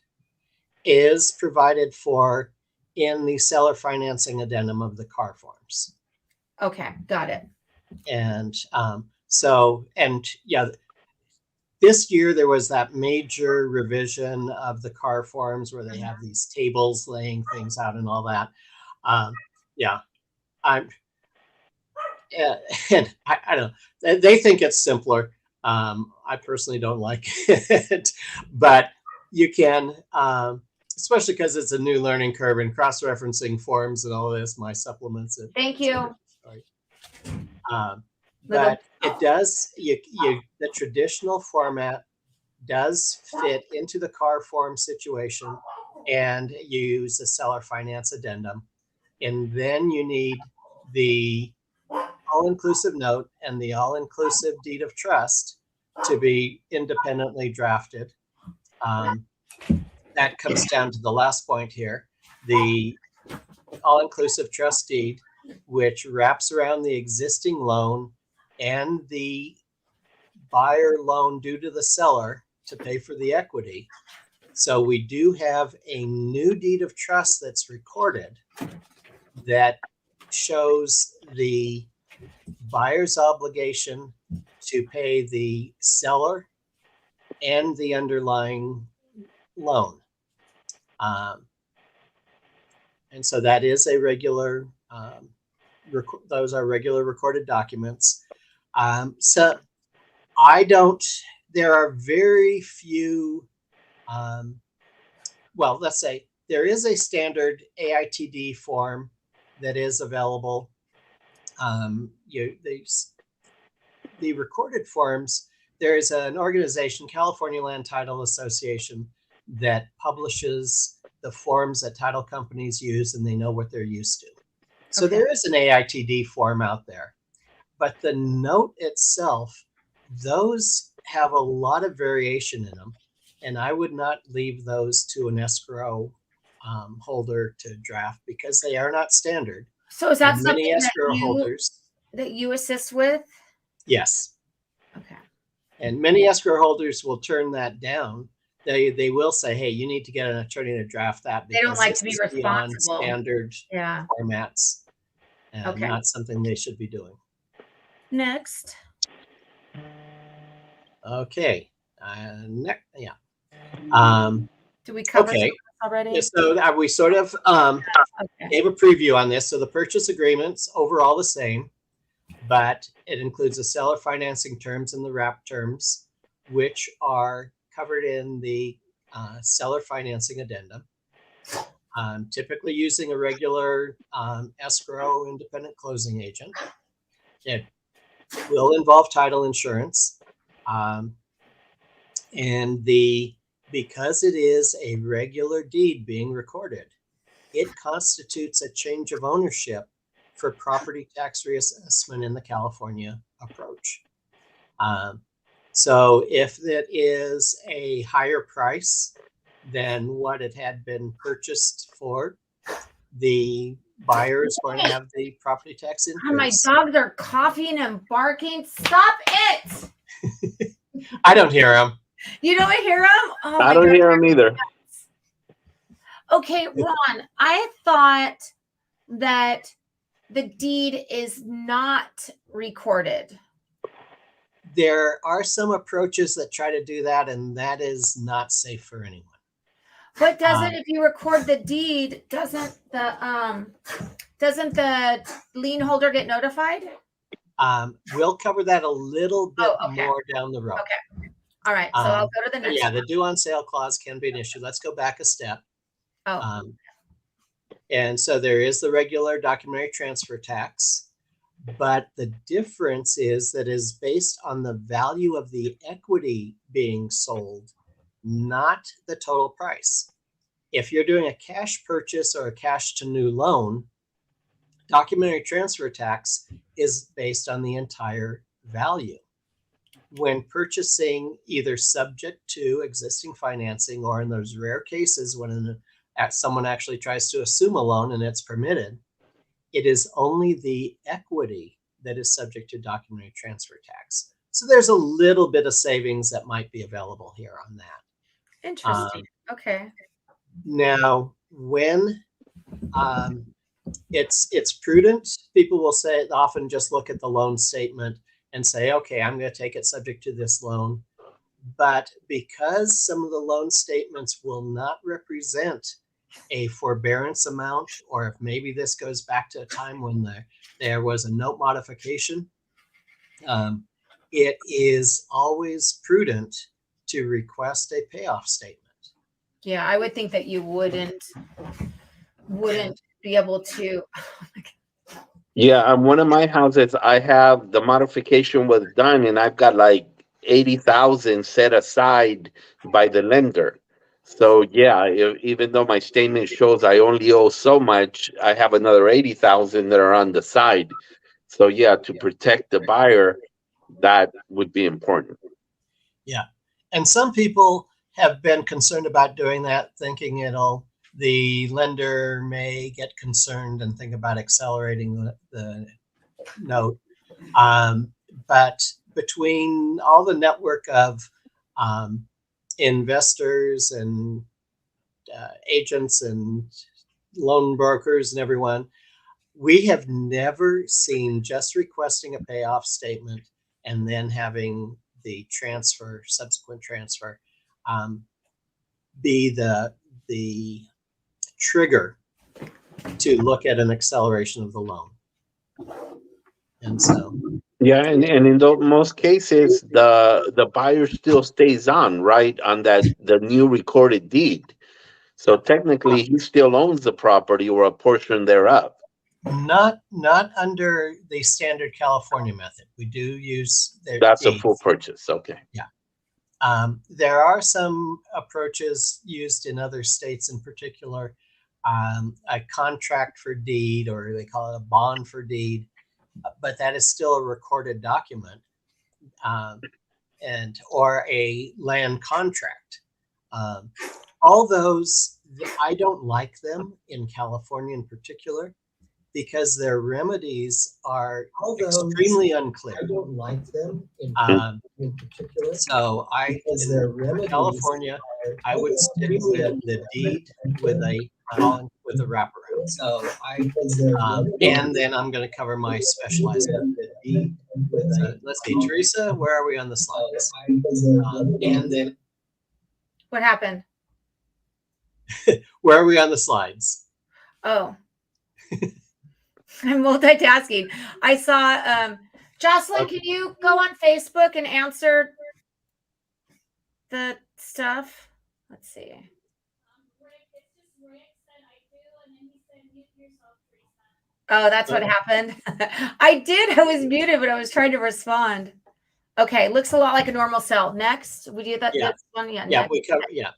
Speaker 2: is provided for in the seller financing addendum of the car forms.
Speaker 1: Okay, got it.
Speaker 2: And this year there was that major revision of the car forms where they have these tables laying things out and all that. And I don't know. They think it's simpler. I personally don't like it, but you can, especially because it's a new learning curve and cross-referencing forms and all this. My supplements.
Speaker 1: Thank you.
Speaker 2: But it does. The traditional format does fit into the car form situation, and you use the seller finance addendum, and then you need the all-inclusive note and the all-inclusive deed of trust to be independently drafted. That comes down to the last point here, the all-inclusive trust deed, which wraps around the existing loan and the buyer loan due to the seller to pay for the equity. So we do have a new deed of trust that's recorded that shows the buyer's obligation to pay the seller and the underlying loan. And so that is a regular, those are regular recorded documents. So I don't. There are very few. Well, let's say there is a standard AITD form that is available. The recorded forms. There is an organization, California Land Title Association, that publishes the forms that title companies use, and they know what they're used to. So
Speaker 1: Okay.
Speaker 2: there is an AITD form out there, but the note itself, those have a lot of variation in them, and I would not leave those to an escrow holder to draft because they are not standard.
Speaker 1: So is that
Speaker 2: And many
Speaker 1: something
Speaker 2: escrow holders,
Speaker 1: that you assist with?
Speaker 2: yes,
Speaker 1: Okay.
Speaker 2: and many escrow holders will turn that down. They will say, hey, you need to get an attorney to draft that
Speaker 1: They don't
Speaker 2: because
Speaker 1: like
Speaker 2: this
Speaker 1: to be
Speaker 2: is beyond
Speaker 1: responsible.
Speaker 2: standard
Speaker 1: Yeah.
Speaker 2: formats and
Speaker 1: Okay.
Speaker 2: not something they should be doing.
Speaker 1: Next.
Speaker 2: Okay. Next, yeah.
Speaker 1: Did we cover
Speaker 2: Okay.
Speaker 1: some of this already?
Speaker 2: So we sort of
Speaker 1: Okay.
Speaker 2: gave a preview on this. So the purchase agreement's overall the same, but it includes the seller financing terms and the wrap terms, which are covered in the seller financing addendum. Typically using a regular escrow independent closing agent. It will involve title insurance. And because it is a regular deed being recorded, it constitutes a change of ownership for property tax reassessment in the California approach. So if it is a higher price than what it had been purchased for, the buyer is going to have the property tax
Speaker 1: Oh, my
Speaker 2: increase.
Speaker 1: dogs are coughing and barking. Stop it!
Speaker 2: I don't hear them.
Speaker 1: You don't hear them? Oh,
Speaker 5: I
Speaker 1: my
Speaker 5: don't
Speaker 1: God.
Speaker 5: hear them either.
Speaker 1: Okay, Ron, I thought that the deed is not recorded.
Speaker 2: There are some approaches that try to do that, and that is not safe for anyone.
Speaker 1: But doesn't if you record the deed, doesn't the lien holder get notified?
Speaker 2: We'll cover that a little bit
Speaker 1: okay.
Speaker 2: more down the road.
Speaker 1: Okay. All right. So I'll go to the next
Speaker 2: Yeah,
Speaker 1: one.
Speaker 2: the due on sale clause can be an issue. Let's go back a step. And so there is the regular documentary transfer tax, but the difference is that is based on the value of the equity being sold, not the total price. If you're doing a cash purchase or a cash to new loan, documentary transfer tax is based on the entire value. When purchasing either subject to existing financing or in those rare cases when someone actually tries to assume a loan and it's permitted, it is only the equity that is subject to documentary transfer tax. So there's a little bit of savings that might be available here on that.
Speaker 1: Interesting. Okay.
Speaker 2: Now, when it's prudent, people will say often just look at the loan statement and say, okay, I'm going to take it subject to this loan. But because some of the loan statements will not represent a forbearance amount, or if maybe this goes back to a time when there was a note modification, it is always prudent to request a payoff statement.
Speaker 1: Yeah, I would think that you wouldn't be able to.
Speaker 5: Yeah, on one of my houses, I have the modification was done, and I've got like 80,000 set aside by the lender. So yeah, even though my statement shows I only owe so much, I have another 80,000 that are on the side. So yeah, to protect the buyer, that would be important.
Speaker 2: Yeah, and some people have been concerned about doing that, thinking the lender may get concerned and think about accelerating the note. But between all the network of investors and agents and loan brokers and everyone, we have never seen just requesting a payoff statement and then having the subsequent transfer, be the trigger to look at an acceleration of the loan. And so
Speaker 5: Yeah, and in most cases, the buyer still stays on, right, on the new recorded deed. So technically, he still owns the property or a portion thereof.
Speaker 2: Not under the standard California method. We do use their
Speaker 5: That's a
Speaker 2: deeds.
Speaker 5: full purchase. Okay.
Speaker 2: There are some approaches used in other states, in particular, a contract for deed, or they call it a bond for deed, but that is still a recorded document, or a land contract. All those, I don't like them in California in particular, because their remedies are extremely unclear.
Speaker 6: I don't like them in particular.
Speaker 2: So in California, I would stick with the deed with a wraparound.
Speaker 6: So
Speaker 2: And then I'm going to cover my specialized deed. So let's see, Teresa, where are we on the slides? And then
Speaker 1: What happened?
Speaker 2: where are we on the slides?
Speaker 1: Oh, I'm multitasking. I saw, Jocelyn, can you go on Facebook and answer the stuff? Let's see. Oh, that's what happened. I did. I was muted, but I was trying to respond. Okay, looks a lot like a normal cell. Next, we do that.
Speaker 2: Yeah.
Speaker 1: Next one. Yeah.
Speaker 2: Yeah,
Speaker 1: next.
Speaker 2: we cover. Yeah.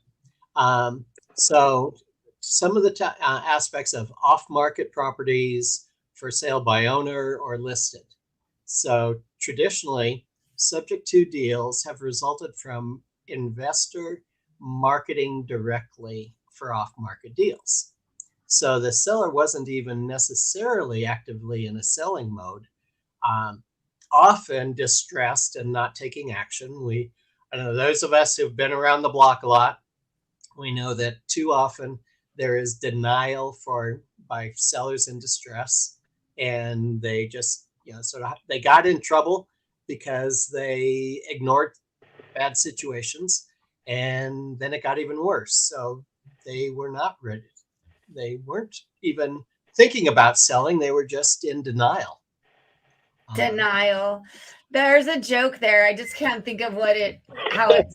Speaker 2: So some of the aspects of off-market properties for sale by owner or listed. So traditionally, subject to deals have resulted from investor marketing directly for off-market deals. So the seller wasn't even necessarily actively in a selling mode, often distressed and not taking action. I know those of us who've been around the block a lot, we know that too often there is denial by sellers in distress, and they just they got in trouble because they ignored bad situations, and then it got even worse. So they were not ready. They weren't even thinking about selling. They were just in denial.
Speaker 1: Denial. There's a joke there. I just can't think of how it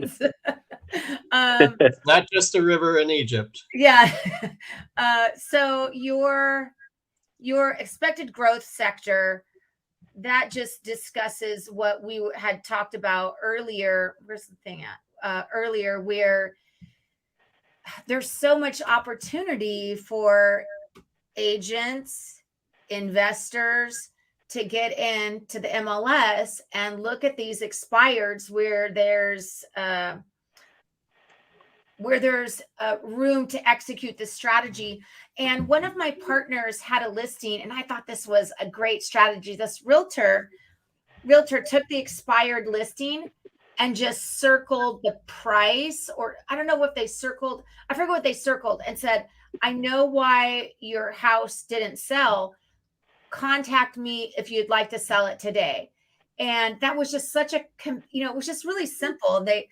Speaker 1: starts.
Speaker 2: Not just a river in Egypt.
Speaker 1: Yeah. So your expected growth sector, that just discusses what we had talked about earlier. Where's the thing at? Earlier, where there's so much opportunity for agents, investors to get into the MLS and look at these expireds where there's room to execute this strategy. And one of my partners had a listing, and I thought this was a great strategy. This realtor took the expired listing and just circled the price, or I don't know what they circled. I forget what they circled, and said, I know why your house didn't sell. Contact me if you'd like to sell it today. And that was just such it was just really simple. They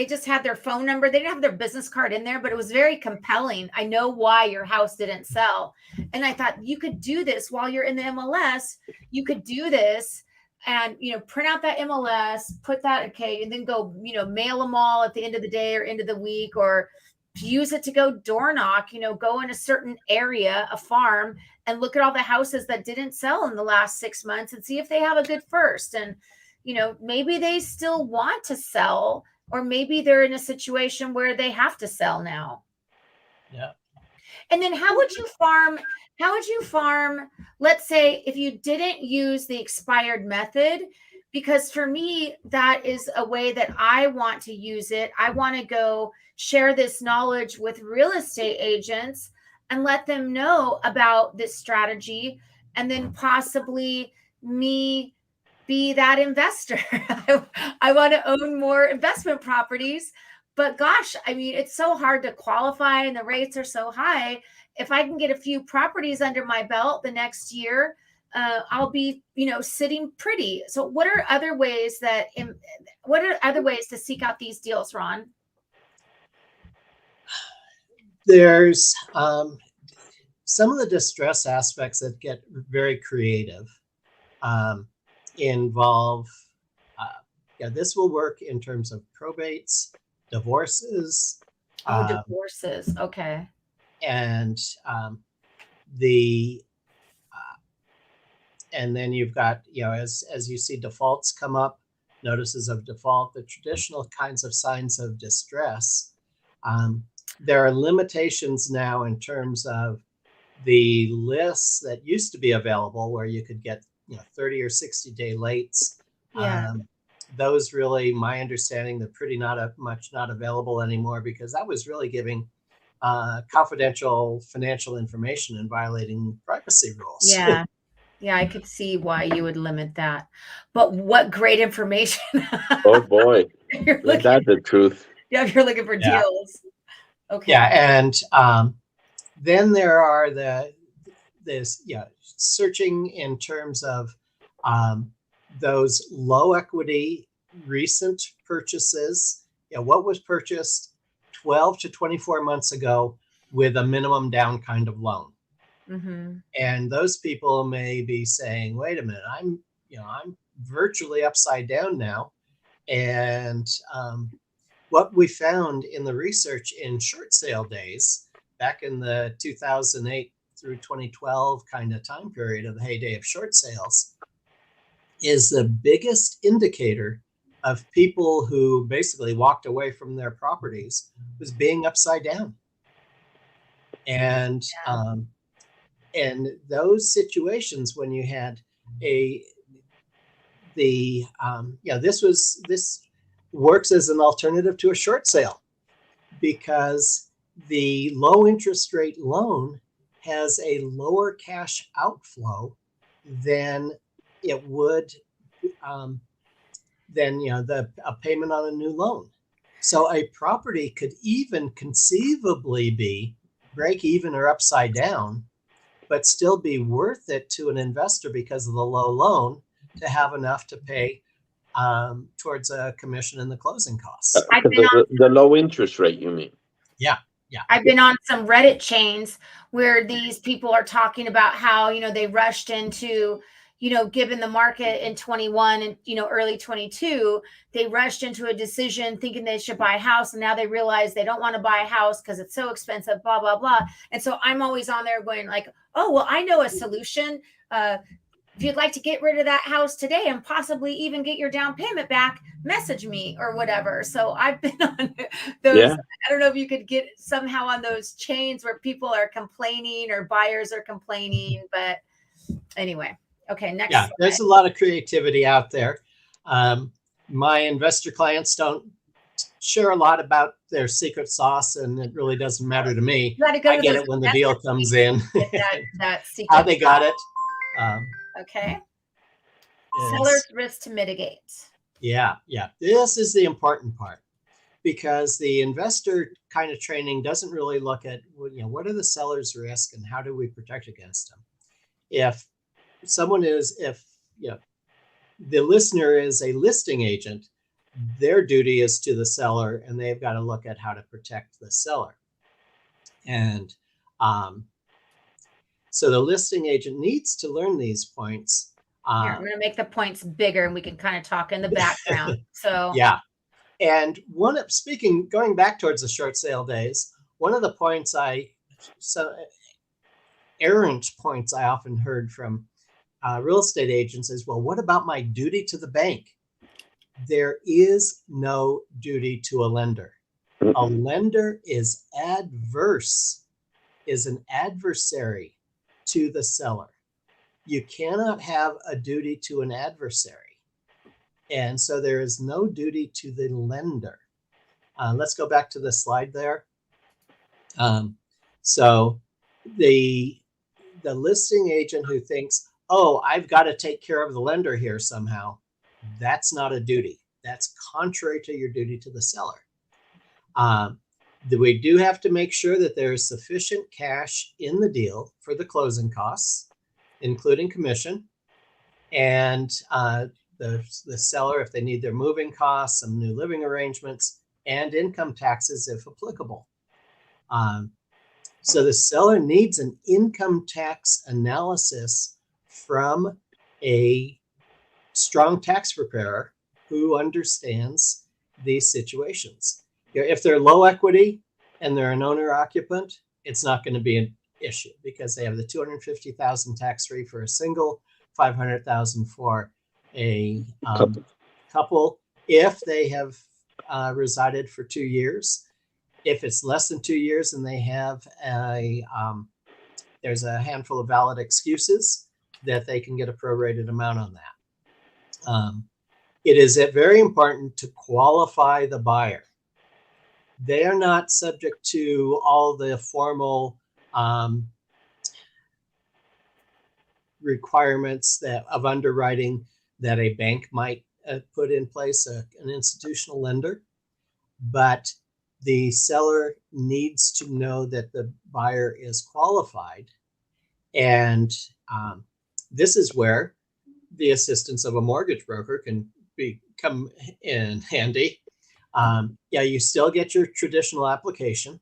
Speaker 1: just had their phone number. They didn't have their business card in there, but it was very compelling. I know why your house didn't sell. And I thought, you could do this while you're in the MLS. You could do this and, print out that MLS, put that, okay, and then go, mail them all at the end of the day or end of the week, or use it to go door knock, go in a certain area, a farm, and look at all the houses that didn't sell in the last 6 months and see if they have a good first. And, maybe they still want to sell, or maybe they're in a situation where they have to sell now.
Speaker 2: Yeah.
Speaker 1: And then how would you farm? Let's say if you didn't use the expired method, because for me, that is a way that I want to use it. I want to go share this knowledge with real estate agents and let them know about this strategy, and then possibly me be that investor. I want to own more investment properties, but gosh, I mean, it's so hard to qualify and the rates are so high. If I can get a few properties under my belt the next year, I'll be, sitting pretty. So what are other ways to seek out these deals, Ron?
Speaker 2: There's some of the distress aspects that get very creative. involve, this will work in terms of probates, divorces,
Speaker 1: Divorces. Okay.
Speaker 2: and the and then you've got, as you see defaults come up, notices of default, the traditional kinds of signs of distress. There are limitations now in terms of the lists that used to be available, where you could get 30 or 60-day lates.
Speaker 1: Yeah.
Speaker 2: Those really, my understanding, they're pretty not available anymore, because that was really giving confidential financial information and violating privacy rules.
Speaker 1: Yeah. Yeah, I could see why you would limit that. But what great information.
Speaker 5: Oh boy,
Speaker 1: You're
Speaker 5: is that the truth?
Speaker 1: if you're looking for
Speaker 2: Yeah.
Speaker 1: deals. Okay.
Speaker 2: Yeah, and then there are searching in terms of those low equity recent purchases. What was purchased 12 to 24 months ago with a minimum down kind of loan.
Speaker 1: Mm-hmm.
Speaker 2: And those people may be saying, wait a minute, I'm virtually upside down now. And what we found in the research in short sale days back in the 2008 through 2012 kind of time period of the heyday of short sales is the biggest indicator of people who basically walked away from their properties was being upside down. And those situations when you had this works as an alternative to a short sale, because the low interest rate loan has a lower cash outflow than it would a payment on a new loan. So a property could even conceivably be break even or upside down, but still be worth it to an investor because of the low loan to have enough to pay towards a commission and the closing costs.
Speaker 5: The low interest rate, you mean?
Speaker 2: Yeah.
Speaker 1: I've been on some Reddit chains where these people are talking about how, they rushed into, given the market in 21 and, early 22, they rushed into a decision thinking they should buy a house. And now they realize they don't want to buy a house because it's so expensive, blah, blah, blah. And so I'm always on there going like, oh, well, I know a solution. If you'd like to get rid of that house today and possibly even get your down payment back, message me or whatever. So I've been on those.
Speaker 5: Yeah.
Speaker 1: I don't know if you could get somehow on those chains where people are complaining or buyers are complaining. But anyway, okay, next.
Speaker 2: Yeah, there's a lot of creativity out there. My investor clients don't share a lot about their secret sauce, and it really doesn't matter to me. I get it when the deal comes in.
Speaker 1: that secret
Speaker 2: how they got it.
Speaker 1: Okay. Seller's risk to mitigate.
Speaker 2: Yeah. This is the important part, because the investor kind of training doesn't really look at, what are the seller's risk and how do we protect against them? If the listener is a listing agent, their duty is to the seller, and they've got to look at how to protect the seller. And so the listing agent needs to learn these points.
Speaker 1: Here, I'm going to make the points bigger and we can kind of talk in the background. So
Speaker 2: yeah. And going back towards the short sale days, one of the points errant points I often heard from real estate agents is, well, what about my duty to the bank? There is no duty to a lender. A lender is an adversary to the seller. You cannot have a duty to an adversary. And so there is no duty to the lender. Let's go back to the slide there. So the listing agent who thinks, oh, I've got to take care of the lender here somehow, that's not a duty. That's contrary to your duty to the seller. We do have to make sure that there is sufficient cash in the deal for the closing costs, including commission, and the seller, if they need their moving costs, some new living arrangements, and income taxes if applicable. So the seller needs an income tax analysis from a strong tax preparer who understands these situations. If they're low equity and they're an owner occupant, it's not going to be an issue because they have the 250,000 tax free for a single, 500,000 for a couple if they have resided for 2 years. If it's less than 2 years and they have there's a handful of valid excuses that they can get a prorated amount on that. It is very important to qualify the buyer. They are not subject to all the formal requirements of underwriting that a bank might put in place, an institutional lender. But the seller needs to know that the buyer is qualified. And this is where the assistance of a mortgage broker can come in handy. You still get your traditional application.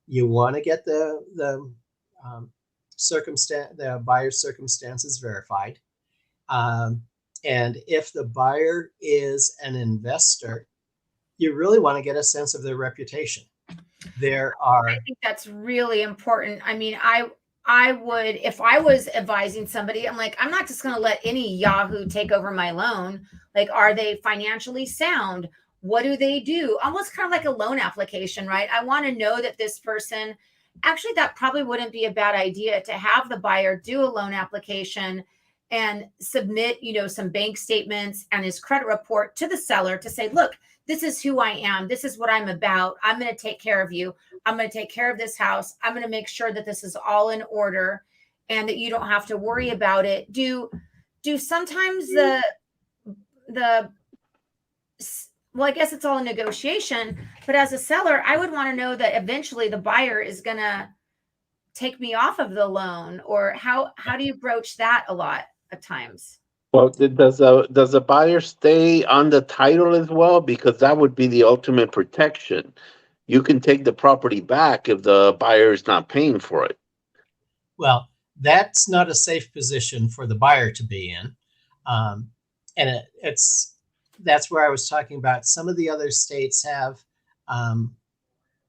Speaker 2: You want to get the buyer's circumstances verified. And if the buyer is an investor, you really want to get a sense of their reputation.
Speaker 1: I think that's really important. I mean, I would, if I was advising somebody, I'm like, I'm not just going to let any Yahoo take over my loan. Like, are they financially sound? What do they do? Almost kind of like a loan application, right? I want to know that this person, actually, that probably wouldn't be a bad idea to have the buyer do a loan application and submit, some bank statements and his credit report to the seller to say, look, this is who I am. This is what I'm about. I'm going to take care of you. I'm going to take care of this house. I'm going to make sure that this is all in order and that you don't have to worry about it. Do sometimes well, I guess it's all a negotiation, but as a seller, I would want to know that eventually the buyer is going to take me off of the loan, or how do you broach that a lot of times?
Speaker 5: Well, does a buyer stay on the title as well? Because that would be the ultimate protection. You can take the property back if the buyer is not paying for it.
Speaker 2: Well, that's not a safe position for the buyer to be in. And that's where I was talking about. Some of the other states have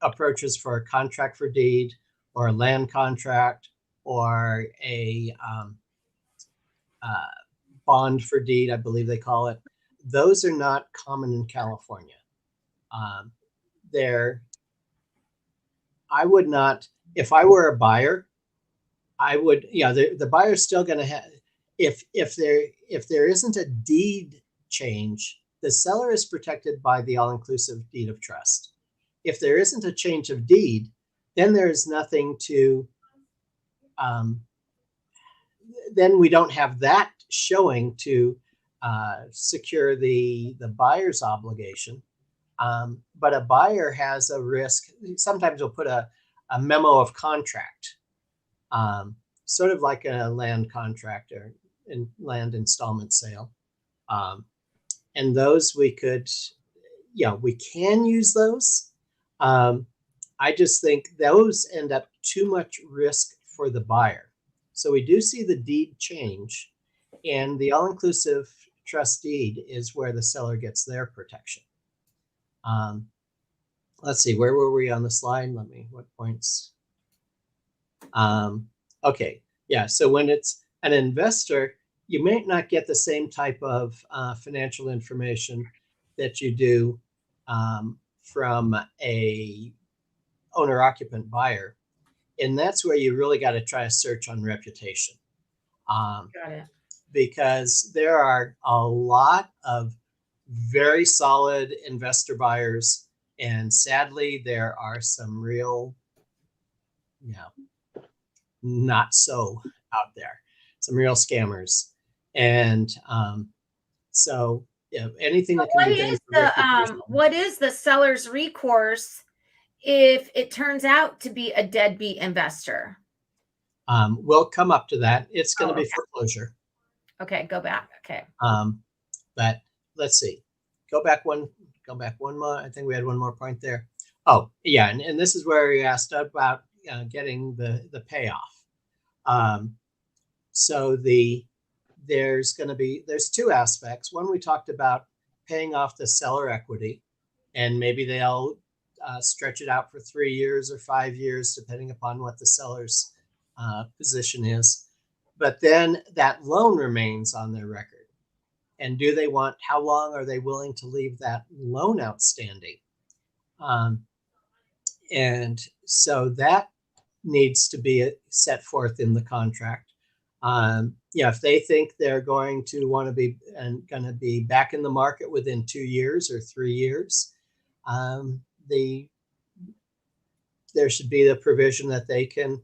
Speaker 2: approaches for a contract for deed or a land contract or a bond for deed, I believe they call it. Those are not common in California. I would not, if I were a buyer, I would, the buyer's still going to have, if there isn't a deed change, the seller is protected by the all-inclusive deed of trust. If there isn't a change of deed, then there's nothing to, then we don't have that showing to secure the buyer's obligation. But a buyer has a risk. Sometimes we'll put a memo of contract, sort of like a land contract or land installment sale. And those we can use those. I just think those end up too much risk for the buyer. So we do see the deed change, and the all-inclusive trust deed is where the seller gets their protection. Let's see, where were we on the slide? What points? Okay, yeah, so when it's an investor, you may not get the same type of financial information that you do from a owner-occupant buyer. And that's where you really got to try a search on reputation.
Speaker 1: Got it.
Speaker 2: Because there are a lot of very solid investor buyers, and sadly, there are some real, not so out there, some real scammers. And so anything that can be done for reputation.
Speaker 1: What is the seller's recourse if it turns out to be a deadbeat investor?
Speaker 2: We'll come up to that. It's going to be foreclosure.
Speaker 1: Okay, go back. Okay.
Speaker 2: But let's see. Go back one more. I think we had one more point there. Oh, yeah, and this is where you asked about getting the payoff. So the there's two aspects. One, we talked about paying off the seller equity, and maybe they'll stretch it out for 3 years or 5 years, depending upon what the seller's position is. But then that loan remains on their record. And how long are they willing to leave that loan outstanding? And so that needs to be set forth in the contract. If they think they're going to be back in the market within 2 years or 3 years, there should be the provision that they can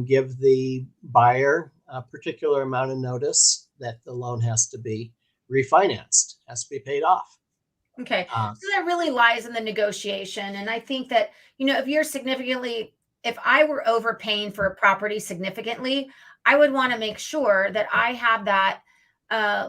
Speaker 2: give the buyer a particular amount of notice that the loan has to be refinanced, has to be paid off.
Speaker 1: Okay. So that really lies in the negotiation. And I think that, if I were overpaying for a property significantly, I would want to make sure that I have that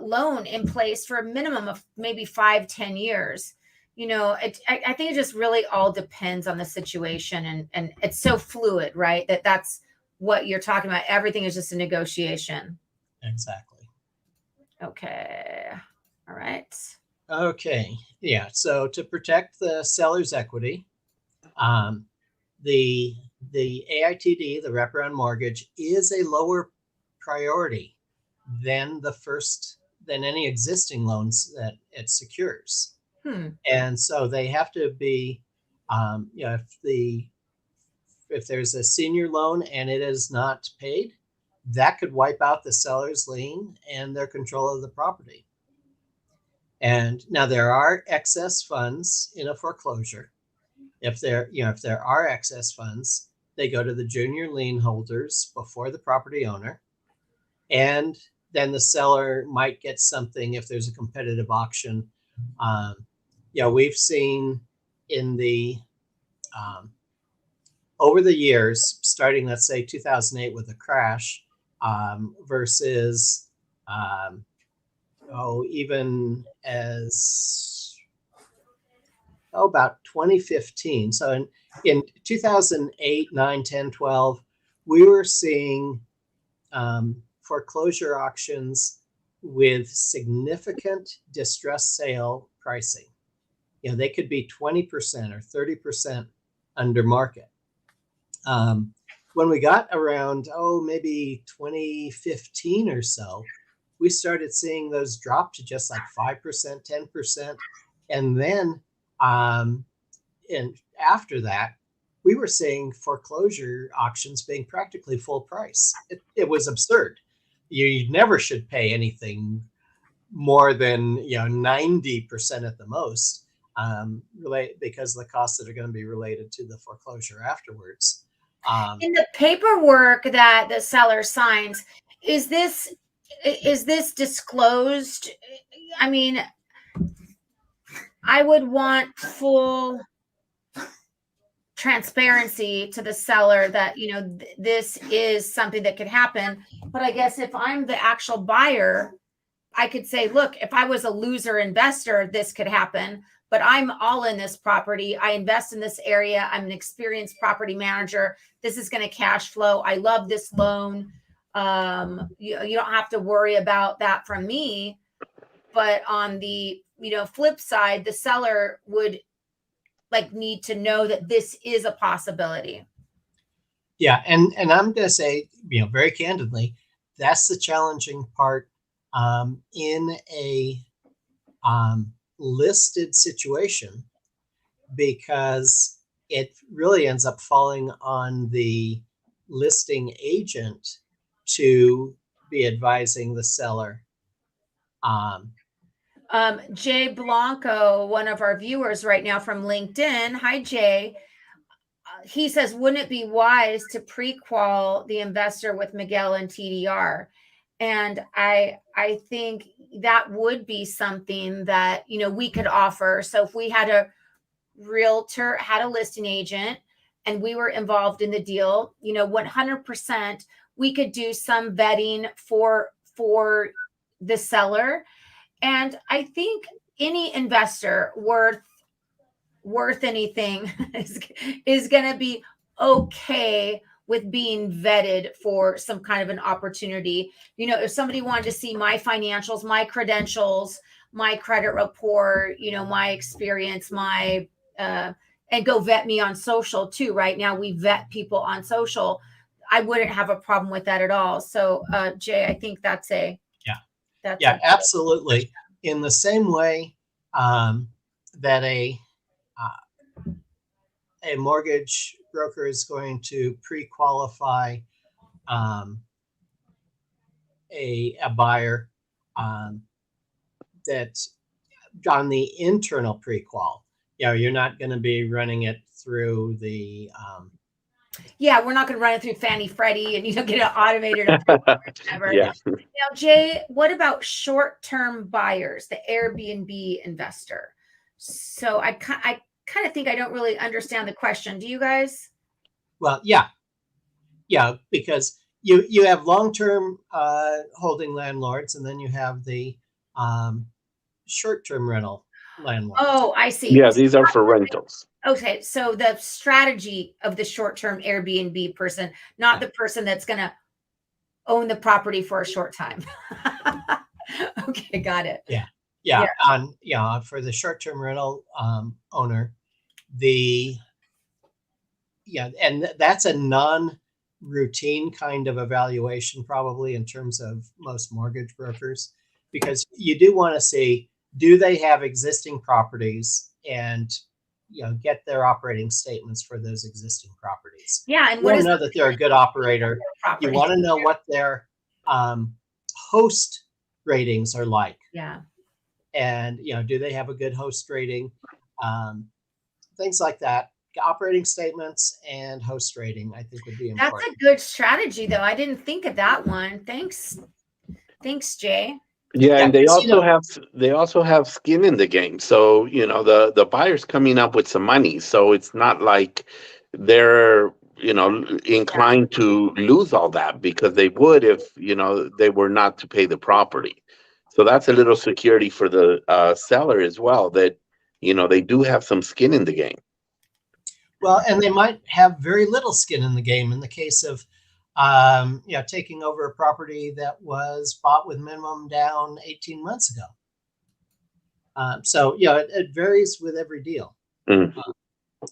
Speaker 1: loan in place for a minimum of maybe 5-10 years. I think it just really all depends on the situation, and it's so fluid, right? That's what you're talking about. Everything is just a negotiation.
Speaker 2: Exactly.
Speaker 1: Okay. All right.
Speaker 2: Okay. Yeah. So to protect the seller's equity, the AITD, the wraparound mortgage, is a lower priority than any existing loans that it secures. And so they have to be, if there's a senior loan and it is not paid, that could wipe out the seller's lien and their control of the property. And now there are excess funds in a foreclosure. If there are excess funds, they go to the junior lien holders before the property owner, and then the seller might get something if there's a competitive auction. We've seen in the over the years, starting, let's say 2008 with a crash, versus even as about 2015. So in 2008, 9, 10, 12, we were seeing foreclosure auctions with significant distressed sale pricing. They could be 20% or 30% under market. When we got around, maybe 2015 or so, we started seeing those drop to just like 5%, 10%. And then, and after that, we were seeing foreclosure auctions being practically full price. It was absurd. You never should pay anything more than 90% at the most, because of the costs that are going to be related to the foreclosure afterwards.
Speaker 1: In the paperwork that the seller signs, is this disclosed? I mean, I would want full transparency to the seller that, this is something that could happen. But I guess if I'm the actual buyer, I could say, look, if I was a loser investor, this could happen, but I'm all in this property. I invest in this area. I'm an experienced property manager. This is going to cash flow. I love this loan. You don't have to worry about that from me. But on the, flip side, the seller would need to know that this is a possibility.
Speaker 2: Yeah. And I'm going to say, very candidly, that's the challenging part in a listed situation, because it really ends up falling on the listing agent to be advising the seller.
Speaker 1: Jay Blanco, one of our viewers right now from LinkedIn. Hi, Jay. He says, wouldn't it be wise to pre-qual the investor with Miguel and TDR? And I think that would be something that, we could offer. So if we had a realtor, had a listing agent, and we were involved in the deal, 100%, we could do some vetting for the seller. And I think any investor worth anything is going to be okay with being vetted for some kind of an opportunity. You know, if somebody wanted to see my financials, my credentials, my credit report, you know, my experience, my and go vet me on social too. Right now we vet people on social. I wouldn't have a problem with that at all. So Jay, I think that's a
Speaker 2: absolutely. In the same way that a mortgage broker is going to pre-qualify a buyer that on the internal pre-qual. You're not going to be running it through the
Speaker 1: we're not going to run it through Fannie Freddie and get it automated.
Speaker 5: Yeah.
Speaker 1: Now, Jay, what about short-term buyers, the Airbnb investor? So I kind of think I don't really understand the question. Do you guys?
Speaker 2: Well, yeah, because you have long-term holding landlords, and then you have the short-term rental landlords.
Speaker 1: Oh, I see.
Speaker 5: Yeah, these are for rentals.
Speaker 1: Okay, so the strategy of the short-term Airbnb person, not the person that's going to own the property for a short time. Okay, got it.
Speaker 2: Yeah. For the short-term rental owner, and that's a non-routine kind of evaluation probably in terms of most mortgage brokers, because you do want to see, do they have existing properties, and get their operating statements for those existing properties.
Speaker 1: Yeah, and
Speaker 2: you want to know that they're a good operator. You want to know what their host ratings are like.
Speaker 1: Yeah.
Speaker 2: And do they have a good host rating? Things like that. Operating statements and host rating, I think, would be important.
Speaker 1: That's a good strategy, though. I didn't think of that one. Thanks, Jay.
Speaker 5: Yeah, and they also have skin in the game. So the buyer's coming up with some money, so it's not like they're inclined to lose all that, because they would if they were not to pay the property. So that's a little security for the seller as well, that they do have some skin in the game.
Speaker 2: Well, and they might have very little skin in the game in the case of taking over a property that was bought with minimum down 18 months ago. So it varies with every deal.
Speaker 5: Mm-hmm.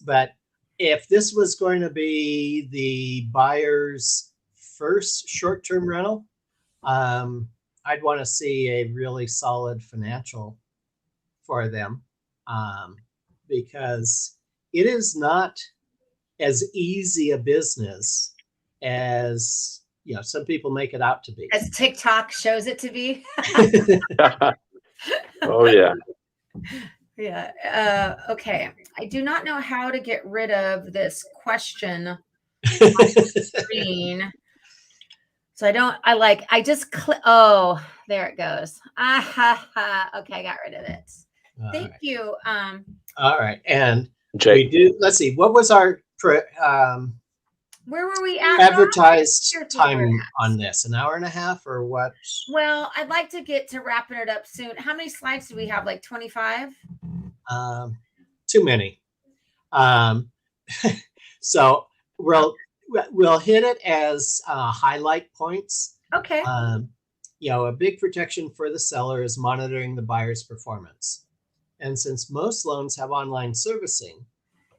Speaker 2: But if this was going to be the buyer's first short-term rental, I'd want to see a really solid financial for them, because it is not as easy a business as some people make it out to be.
Speaker 1: As TikTok shows it to be.
Speaker 5: Oh yeah.
Speaker 1: Yeah. Okay. I do not know how to get rid of this question on the screen. So I just click. Oh, there it goes. Okay, I got rid of it. Thank you.
Speaker 2: All right. And
Speaker 5: Jay,
Speaker 2: let's see, what was our
Speaker 1: where were we at?
Speaker 2: Advertised time on this? An hour and a half or what?
Speaker 1: Well, I'd like to get to wrapping it up soon. How many slides do we have? Like 25?
Speaker 2: Too many. So we'll hit it as highlight points.
Speaker 1: Okay.
Speaker 2: A big protection for the seller is monitoring the buyer's performance. And since most loans have online servicing,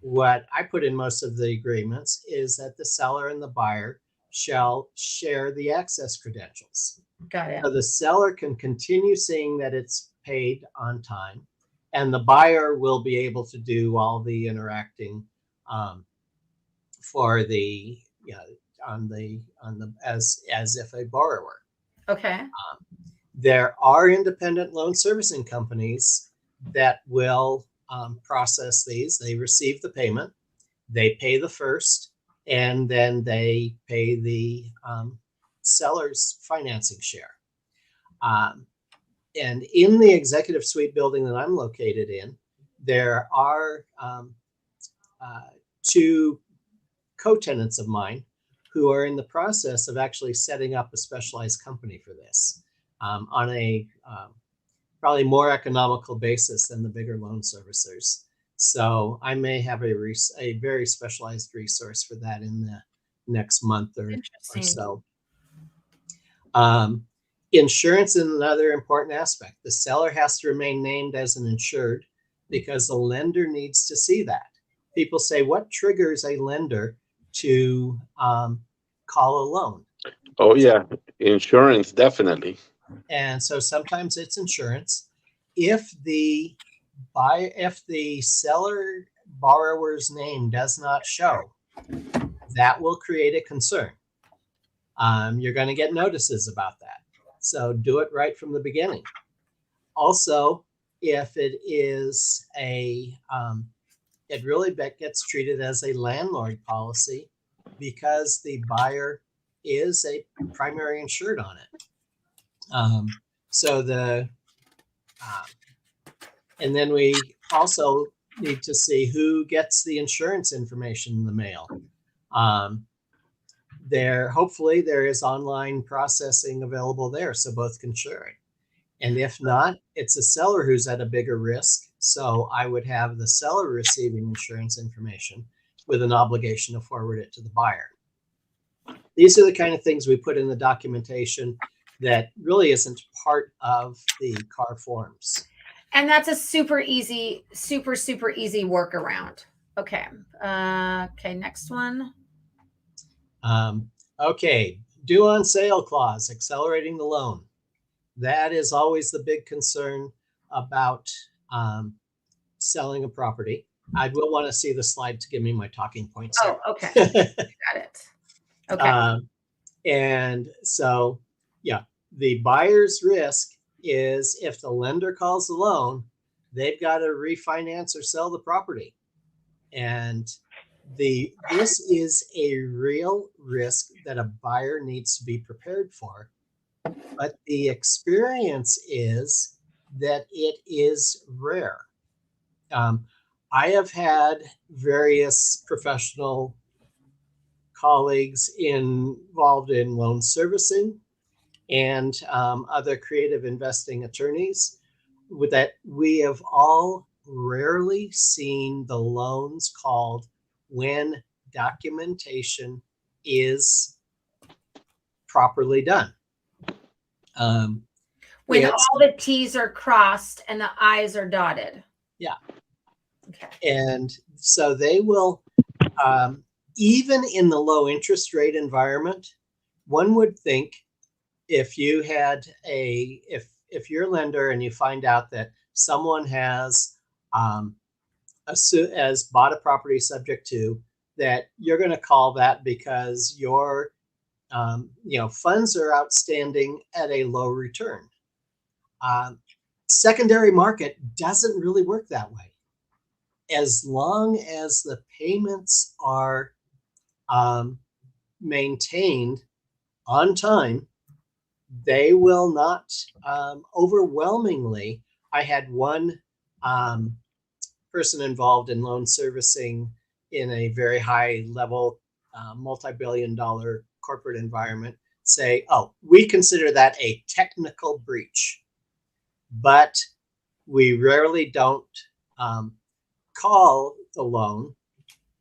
Speaker 2: what I put in most of the agreements is that the seller and the buyer shall share the access credentials.
Speaker 1: Got it.
Speaker 2: So the seller can continue seeing that it's paid on time, and the buyer will be able to do all the interacting for the as if a borrower.
Speaker 1: Okay.
Speaker 2: There are independent loan servicing companies that will process these. They receive the payment, they pay the first, and then they pay the seller's financing share. And in the executive suite building that I'm located in, there are two co-tenants of mine who are in the process of actually setting up a specialized company for this on a probably more economical basis than the bigger loan servicers. So I may have a very specialized resource for that in the next month or
Speaker 1: Interesting.
Speaker 2: so. Insurance is another important aspect. The seller has to remain named as an insured because the lender needs to see that. People say, what triggers a lender to call a loan?
Speaker 5: Oh yeah, insurance definitely.
Speaker 2: And so sometimes it's insurance. If the seller borrower's name does not show, that will create a concern. You're going to get notices about that. So do it right from the beginning. Also, if it is it really gets treated as a landlord policy because the buyer is a primary insured on it. And then we also need to see who gets the insurance information in the mail. Hopefully there is online processing available there, so both can share it. And if not, it's a seller who's at a bigger risk. So I would have the seller receiving insurance information with an obligation to forward it to the buyer. These are the kind of things we put in the documentation that really isn't part of the CAR forms.
Speaker 1: And that's a super easy workaround. Okay. Okay, next one.
Speaker 2: Okay, due on sale clause, accelerating the loan. That is always the big concern about selling a property. I will want to see the slide to give me my talking points here.
Speaker 1: Oh, okay. Got it. Okay.
Speaker 2: And so, yeah, the buyer's risk is if the lender calls the loan, they've got to refinance or sell the property. And this is a real risk that a buyer needs to be prepared for. But the experience is that it is rare. I have had various professional colleagues involved in loan servicing and other creative investing attorneys with that we have all rarely seen the loans called when documentation is properly done.
Speaker 1: When all the T's are crossed and the I's are dotted.
Speaker 2: Yeah.
Speaker 1: Okay.
Speaker 2: And so they will, even in the low interest rate environment, one would think if you had if you're a lender and you find out that someone has bought a property subject to, that you're going to call that because your funds are outstanding at a low return. Secondary market doesn't really work that way. As long as the payments are maintained on time, they will not overwhelmingly. I had one person involved in loan servicing in a very high level, multi-billion-dollar corporate environment say, oh, we consider that a technical breach, but we rarely don't call the loan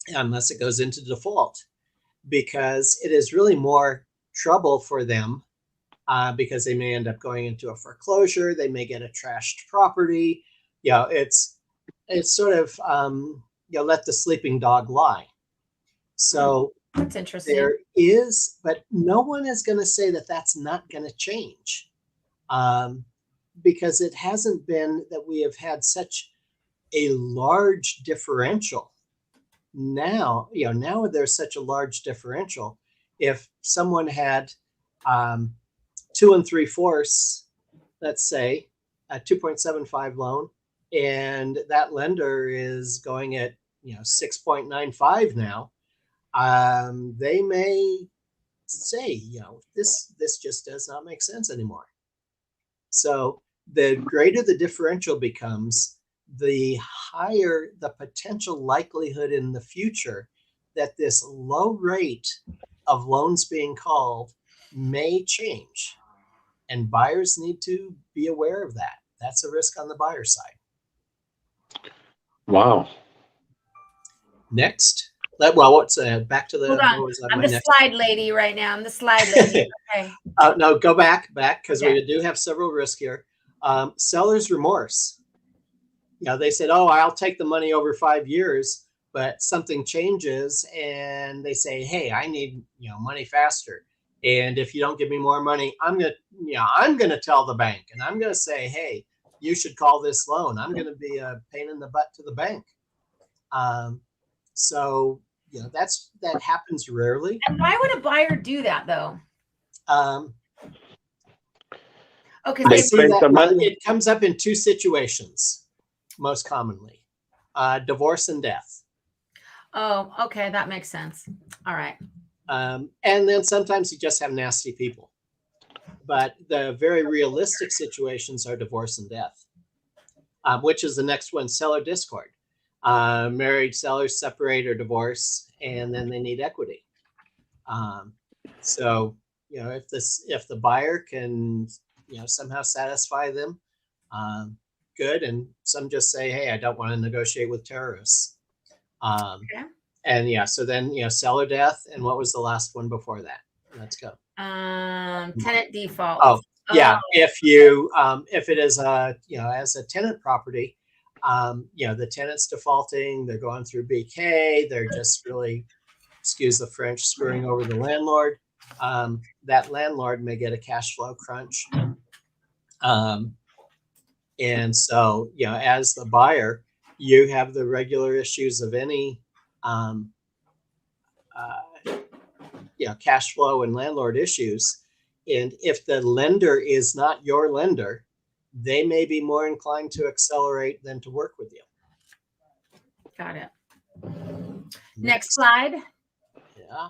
Speaker 2: unless it goes into default, because it is really more trouble for them because they may end up going into a foreclosure. They may get a trashed property. It's sort of let the sleeping dog lie. So
Speaker 1: that's interesting.
Speaker 2: There is, but no one is going to say that that's not going to change, because it hasn't been that we have had such a large differential. Now there's such a large differential. If someone had 2 3/4, let's say a 2.75 loan, and that lender is going at 6.95 now, they may say, this just does not make sense anymore. So the greater the differential becomes, the higher the potential likelihood in the future that this low rate of loans being called may change. And buyers need to be aware of that. That's a risk on the buyer side.
Speaker 5: Wow.
Speaker 2: Next, Well, what's back to the,
Speaker 1: Hold on.
Speaker 2: what was
Speaker 1: I'm
Speaker 2: my
Speaker 1: the
Speaker 2: next?
Speaker 1: slide lady right now. I'm the slide lady. Okay.
Speaker 2: No, go back, because
Speaker 1: Okay.
Speaker 2: we do have several risks here. Seller's remorse. They said, "Oh, I'll take the money over 5 years," but something changes, and they say, "Hey, I need money faster. And if you don't give me more money, I'm gonna tell the bank, and I'm gonna say, hey, you should call this loan. I'm gonna be a pain in the butt to the bank." So that happens rarely.
Speaker 1: And why would a buyer do that though? Okay.
Speaker 2: I
Speaker 5: They
Speaker 2: see
Speaker 5: print
Speaker 2: that
Speaker 5: the money.
Speaker 2: it comes up in two situations, most commonly: divorce and death.
Speaker 1: Oh, okay. That makes sense. All right.
Speaker 2: And then sometimes you just have nasty people. But the very realistic situations are divorce and death, which is the next one: seller discord. Married sellers separate or divorce, and then they need equity. So if the buyer can somehow satisfy them, good. And some just say, hey, I don't want to negotiate with terrorists.
Speaker 1: Okay.
Speaker 2: And so then seller death. And what was the last one before that? Let's go.
Speaker 1: Tenant default.
Speaker 2: Oh, yeah. If it is as a tenant property, the tenant's defaulting, they're going through BK, they're just really, excuse the French, screwing over the landlord. That landlord may get a cash flow crunch. And so, as the buyer, you have the regular issues of any cash flow and landlord issues. And if the lender is not your lender, they may be more inclined to accelerate than to work with you.
Speaker 1: Got it. Next slide.
Speaker 2: Yeah.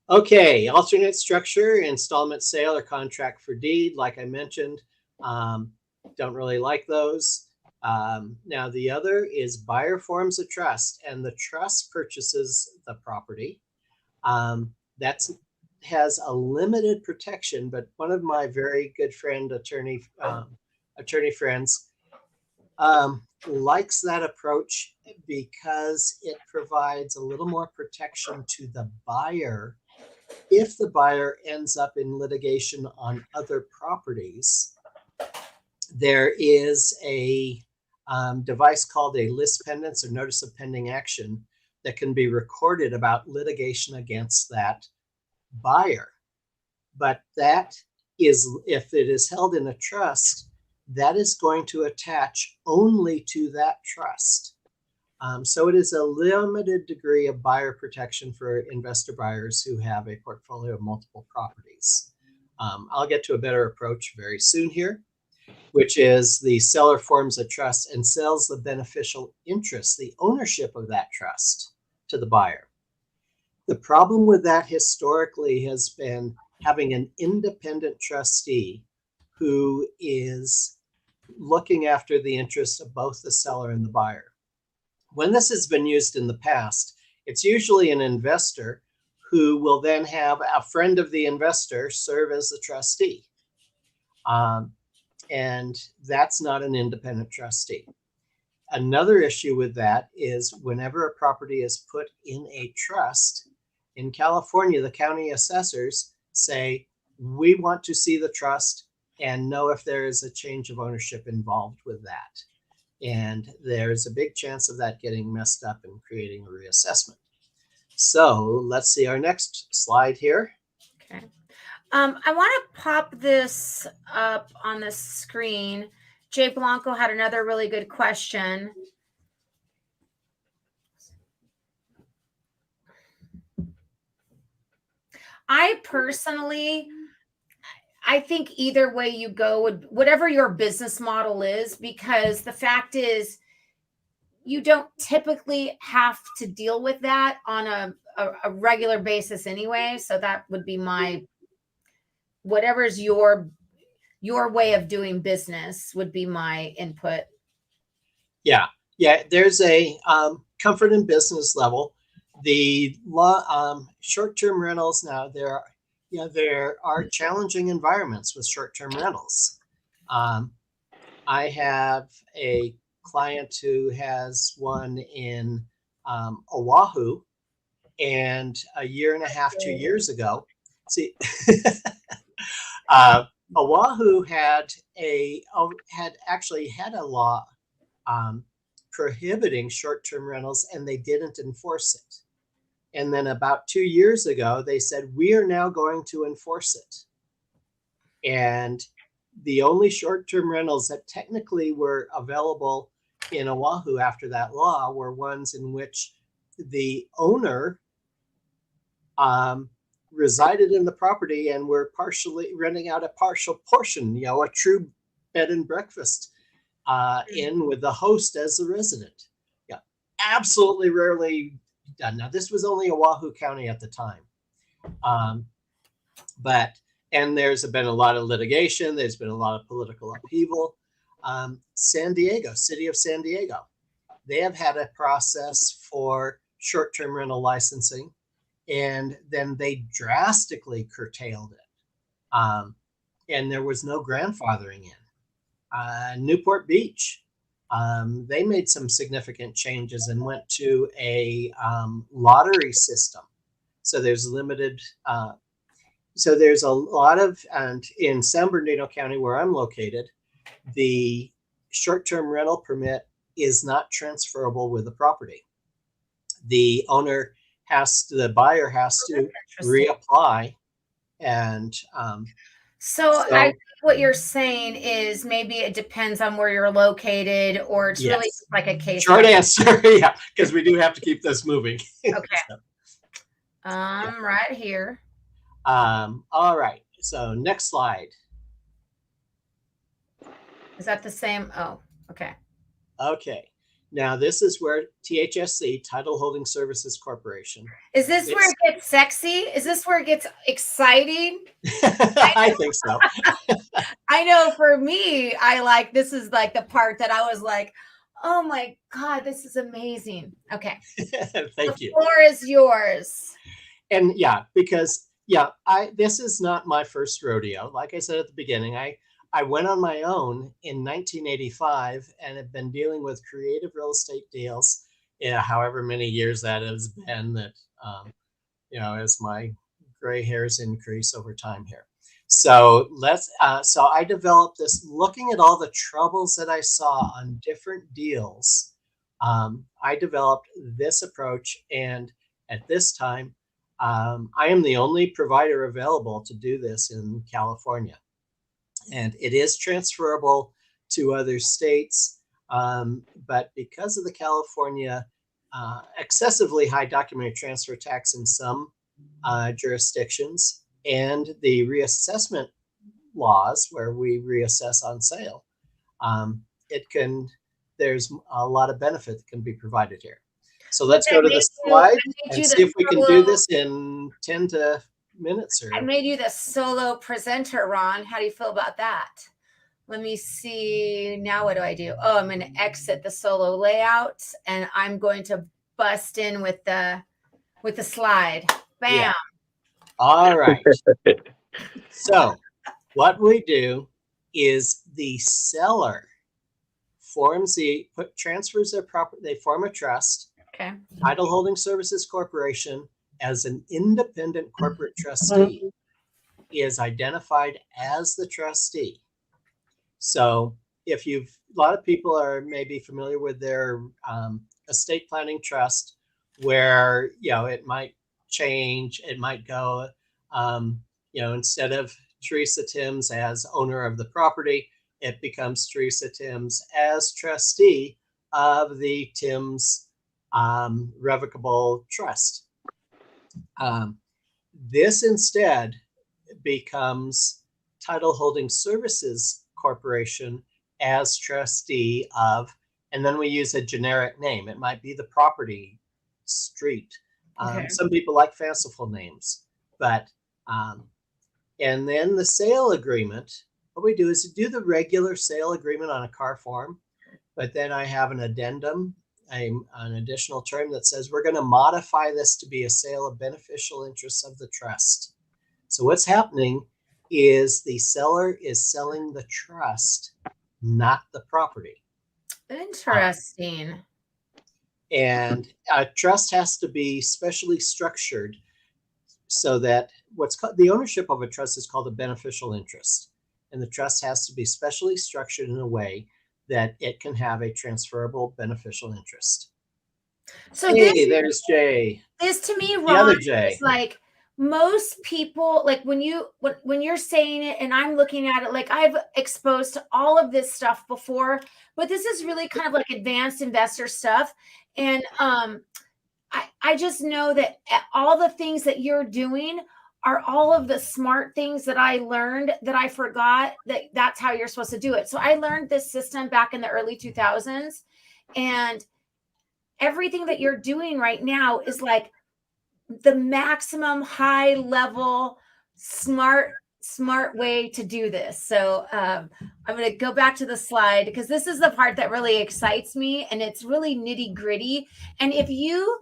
Speaker 2: Okay. Alternate structure: installment sale or contract for deed. Like I mentioned, don't really like those. Now the other is buyer forms a trust, and the trust purchases the property. That has a limited protection, but one of my very good friend attorney friends likes that approach because it provides a little more protection to the buyer if the buyer ends up in litigation on other properties. There is a device called a list pendants or notice of pending action that can be recorded about litigation against that buyer. But that is, if it is held in a trust, that is going to attach only to that trust. So it is a limited degree of buyer protection for investor buyers who have a portfolio of multiple properties. I'll get to a better approach very soon here, which is the seller forms a trust and sells the beneficial interest, the ownership of that trust, to the buyer. The problem with that historically has been having an independent trustee who is looking after the interests of both the seller and the buyer. When this has been used in the past, it's usually an investor who will then have a friend of the investor serve as the trustee. And that's not an independent trustee. Another issue with that is whenever a property is put in a trust, in California, the county assessors say, we want to see the trust and know if there is a change of ownership involved with that. And there's a big chance of that getting messed up and creating a reassessment. So let's see our next slide here.
Speaker 1: Okay. I want to pop this up on the screen. Jay Blanco had another really good question. I personally, I think either way you go, would whatever your business model is, because the fact is you don't typically have to deal with that on a regular basis anyway. So that would be my, whatever's your way of doing business would be my input.
Speaker 2: Yeah, there's a comfort in business level. The short-term rentals now, there are challenging environments with short-term rentals. I have a client who has one in Oahu, and a year and a half, 2 years ago, see, Oahu had actually had a law prohibiting short-term rentals, and they didn't enforce it. And then about 2 years ago, they said, we are now going to enforce it. And the only short-term rentals that technically were available in Oahu after that law were ones in which the owner resided in the property and were partially renting out a partial portion, a true bed and breakfast in with the host as the resident. Yeah, absolutely rarely done. Now, this was only Oahu County at the time. And there's been a lot of litigation. There's been a lot of political upheaval. San Diego, city of San Diego, they have had a process for short-term rental licensing, and then they drastically curtailed it. And there was no grandfathering in. Newport Beach, they made some significant changes and went to a lottery system. So there's limited, so there's a lot of, and in San Bernardino County, where I'm located, the short-term rental permit is not transferable with the property. The buyer has to reapply. And
Speaker 1: so I think what you're saying is maybe it depends on where you're located, or it's really like a case.
Speaker 2: Short answer, yeah, because we do have to keep this moving.
Speaker 1: Okay. Right here.
Speaker 2: All right. So next slide.
Speaker 1: Is that the same? Oh, okay.
Speaker 2: Okay. Now this is where THSC, Title Holding Services Corporation.
Speaker 1: Is this where it gets sexy? Is this where it gets exciting?
Speaker 2: I think so.
Speaker 1: I know for me, this is like the part that I was like, oh my God, this is amazing. Okay.
Speaker 2: Thank you.
Speaker 1: The floor is yours.
Speaker 2: And because this is not my first rodeo. Like I said at the beginning, I went on my own in 1985 and have been dealing with creative real estate deals, however many years that has been, that, as my gray hairs increase over time here. So so I developed this, looking at all the troubles that I saw on different deals. I developed this approach, and at this time, I am the only provider available to do this in California. And it is transferable to other states, but because of the California excessively high documentary transfer tax in some jurisdictions, and the reassessment laws where we reassess on sale, there's a lot of benefit that can be provided here. So let's go to the slide and see if we can do this in 10 minutes.
Speaker 1: I made you the solo presenter, Ron. How do you feel about that? Let me see. Now what do I do? Oh, I'm going to exit the solo layout, and I'm going to bust in with the slide. Bam.
Speaker 2: Yeah. All right. So what we do is the seller transfers their property. They form a trust.
Speaker 1: Okay. Title
Speaker 2: Holding Services Corporation, as an independent corporate trustee, is identified as the trustee. So a lot of people are maybe familiar with their estate planning trust, where, it might change. It might go, instead of Teresa Timms as owner of the property, it becomes Teresa Timms as trustee of the Timms Revocable Trust. This instead becomes Title Holding Services Corporation as trustee of, and then we use a generic name. It might be the property street.
Speaker 1: Okay.
Speaker 2: Some people like fanciful names, but and then the sale agreement. What we do is do the regular sale agreement on a car form, but then I have an addendum, an additional term that says we're going to modify this to be a sale of beneficial interests of the trust. So what's happening is the seller is selling the trust, not the property.
Speaker 1: Interesting.
Speaker 2: And a trust has to be specially structured so that what's called the ownership of a trust is called a beneficial interest. And the trust has to be specially structured in a way that it can have a transferable beneficial interest.
Speaker 1: So
Speaker 2: Hey, there's Jay.
Speaker 1: this to me,
Speaker 2: The other
Speaker 1: Ron,
Speaker 2: Jay.
Speaker 1: is like most people, like when you're saying it and I'm looking at it, like I've exposed to all of this stuff before, but this is really kind of like advanced investor stuff. And I just know that all the things that you're doing are all of the smart things that I learned that I forgot that's how you're supposed to do it. So I learned this system back in the early 2000s, and everything that you're doing right now is like the maximum high level smart way to do this. So I'm going to go back to the slide because this is the part that really excites me, and it's really nitty gritty. And if you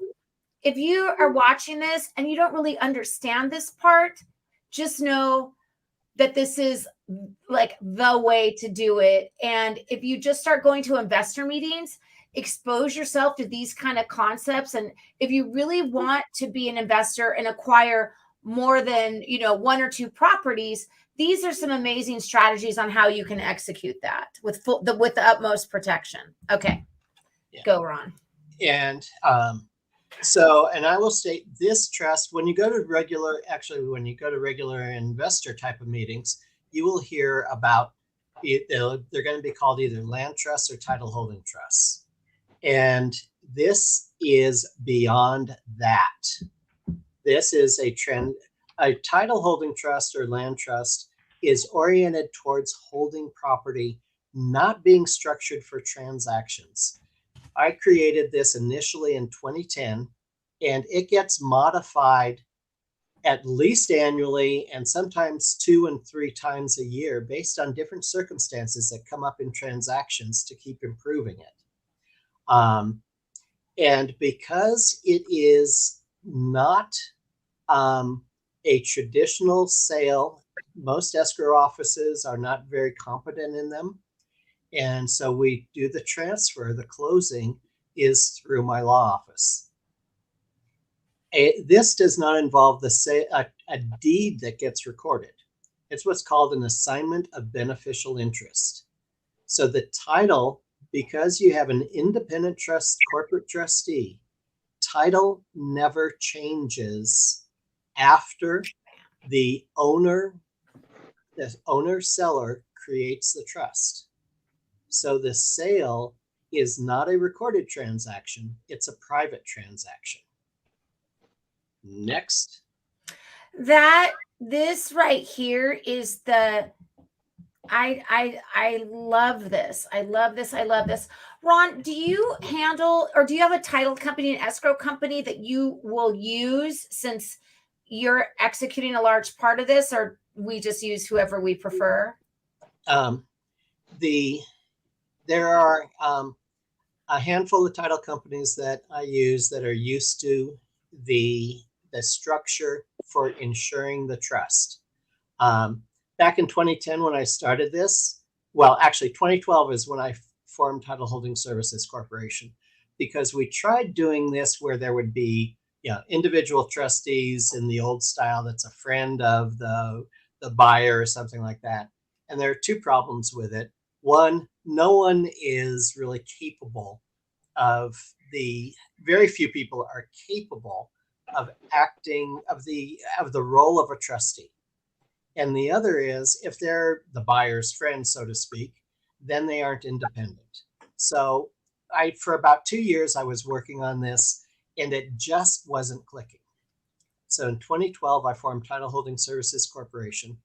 Speaker 1: are watching this and you don't really understand this part, just know that this is like the way to do it. And if you just start going to investor meetings, expose yourself to these kind of concepts. And if you really want to be an investor and acquire more than, one or two properties, these are some amazing strategies on how you can execute that with the utmost protection. Okay. Yeah. Go, Ron.
Speaker 2: And and I will state this trust, when you go to regular investor type of meetings, you will hear about it. They're going to be called either land trusts or title holding trusts. And this is beyond that. This is a trend. A title holding trust or land trust is oriented towards holding property, not being structured for transactions. I created this initially in 2010, and it gets modified at least annually and sometimes 2 and 3 times a year based on different circumstances that come up in transactions to keep improving it. And because it is not a traditional sale, most escrow offices are not very competent in them. And so we do the transfer. The closing is through my law office. This does not involve a deed that gets recorded. It's what's called an assignment of beneficial interest. So the title, because you have an independent corporate trustee, title never changes after the owner-seller creates the trust. So the sale is not a recorded transaction, it's a private transaction. Next.
Speaker 1: This right here is I love this. I love this. I love this. Ron, do you handle, or do you have a title company, an escrow company that you will use since you're executing a large part of this, or we just use whoever we prefer?
Speaker 2: There are a handful of title companies that I use that are used to the structure for ensuring the trust. Back in 2010, when I started this, well, actually 2012 is when I formed Title Holding Services Corporation, because we tried doing this where there would be individual trustees in the old style that's a friend of the buyer or something like that. And there are two problems with it. One, no one is really capable very few people are capable of acting of the role of a trustee. And the other is, if they're the buyer's friend, so to speak, then they aren't independent. So for about 2 years, I was working on this, and it just wasn't clicking. So in 2012, I formed Title Holding Services Corporation,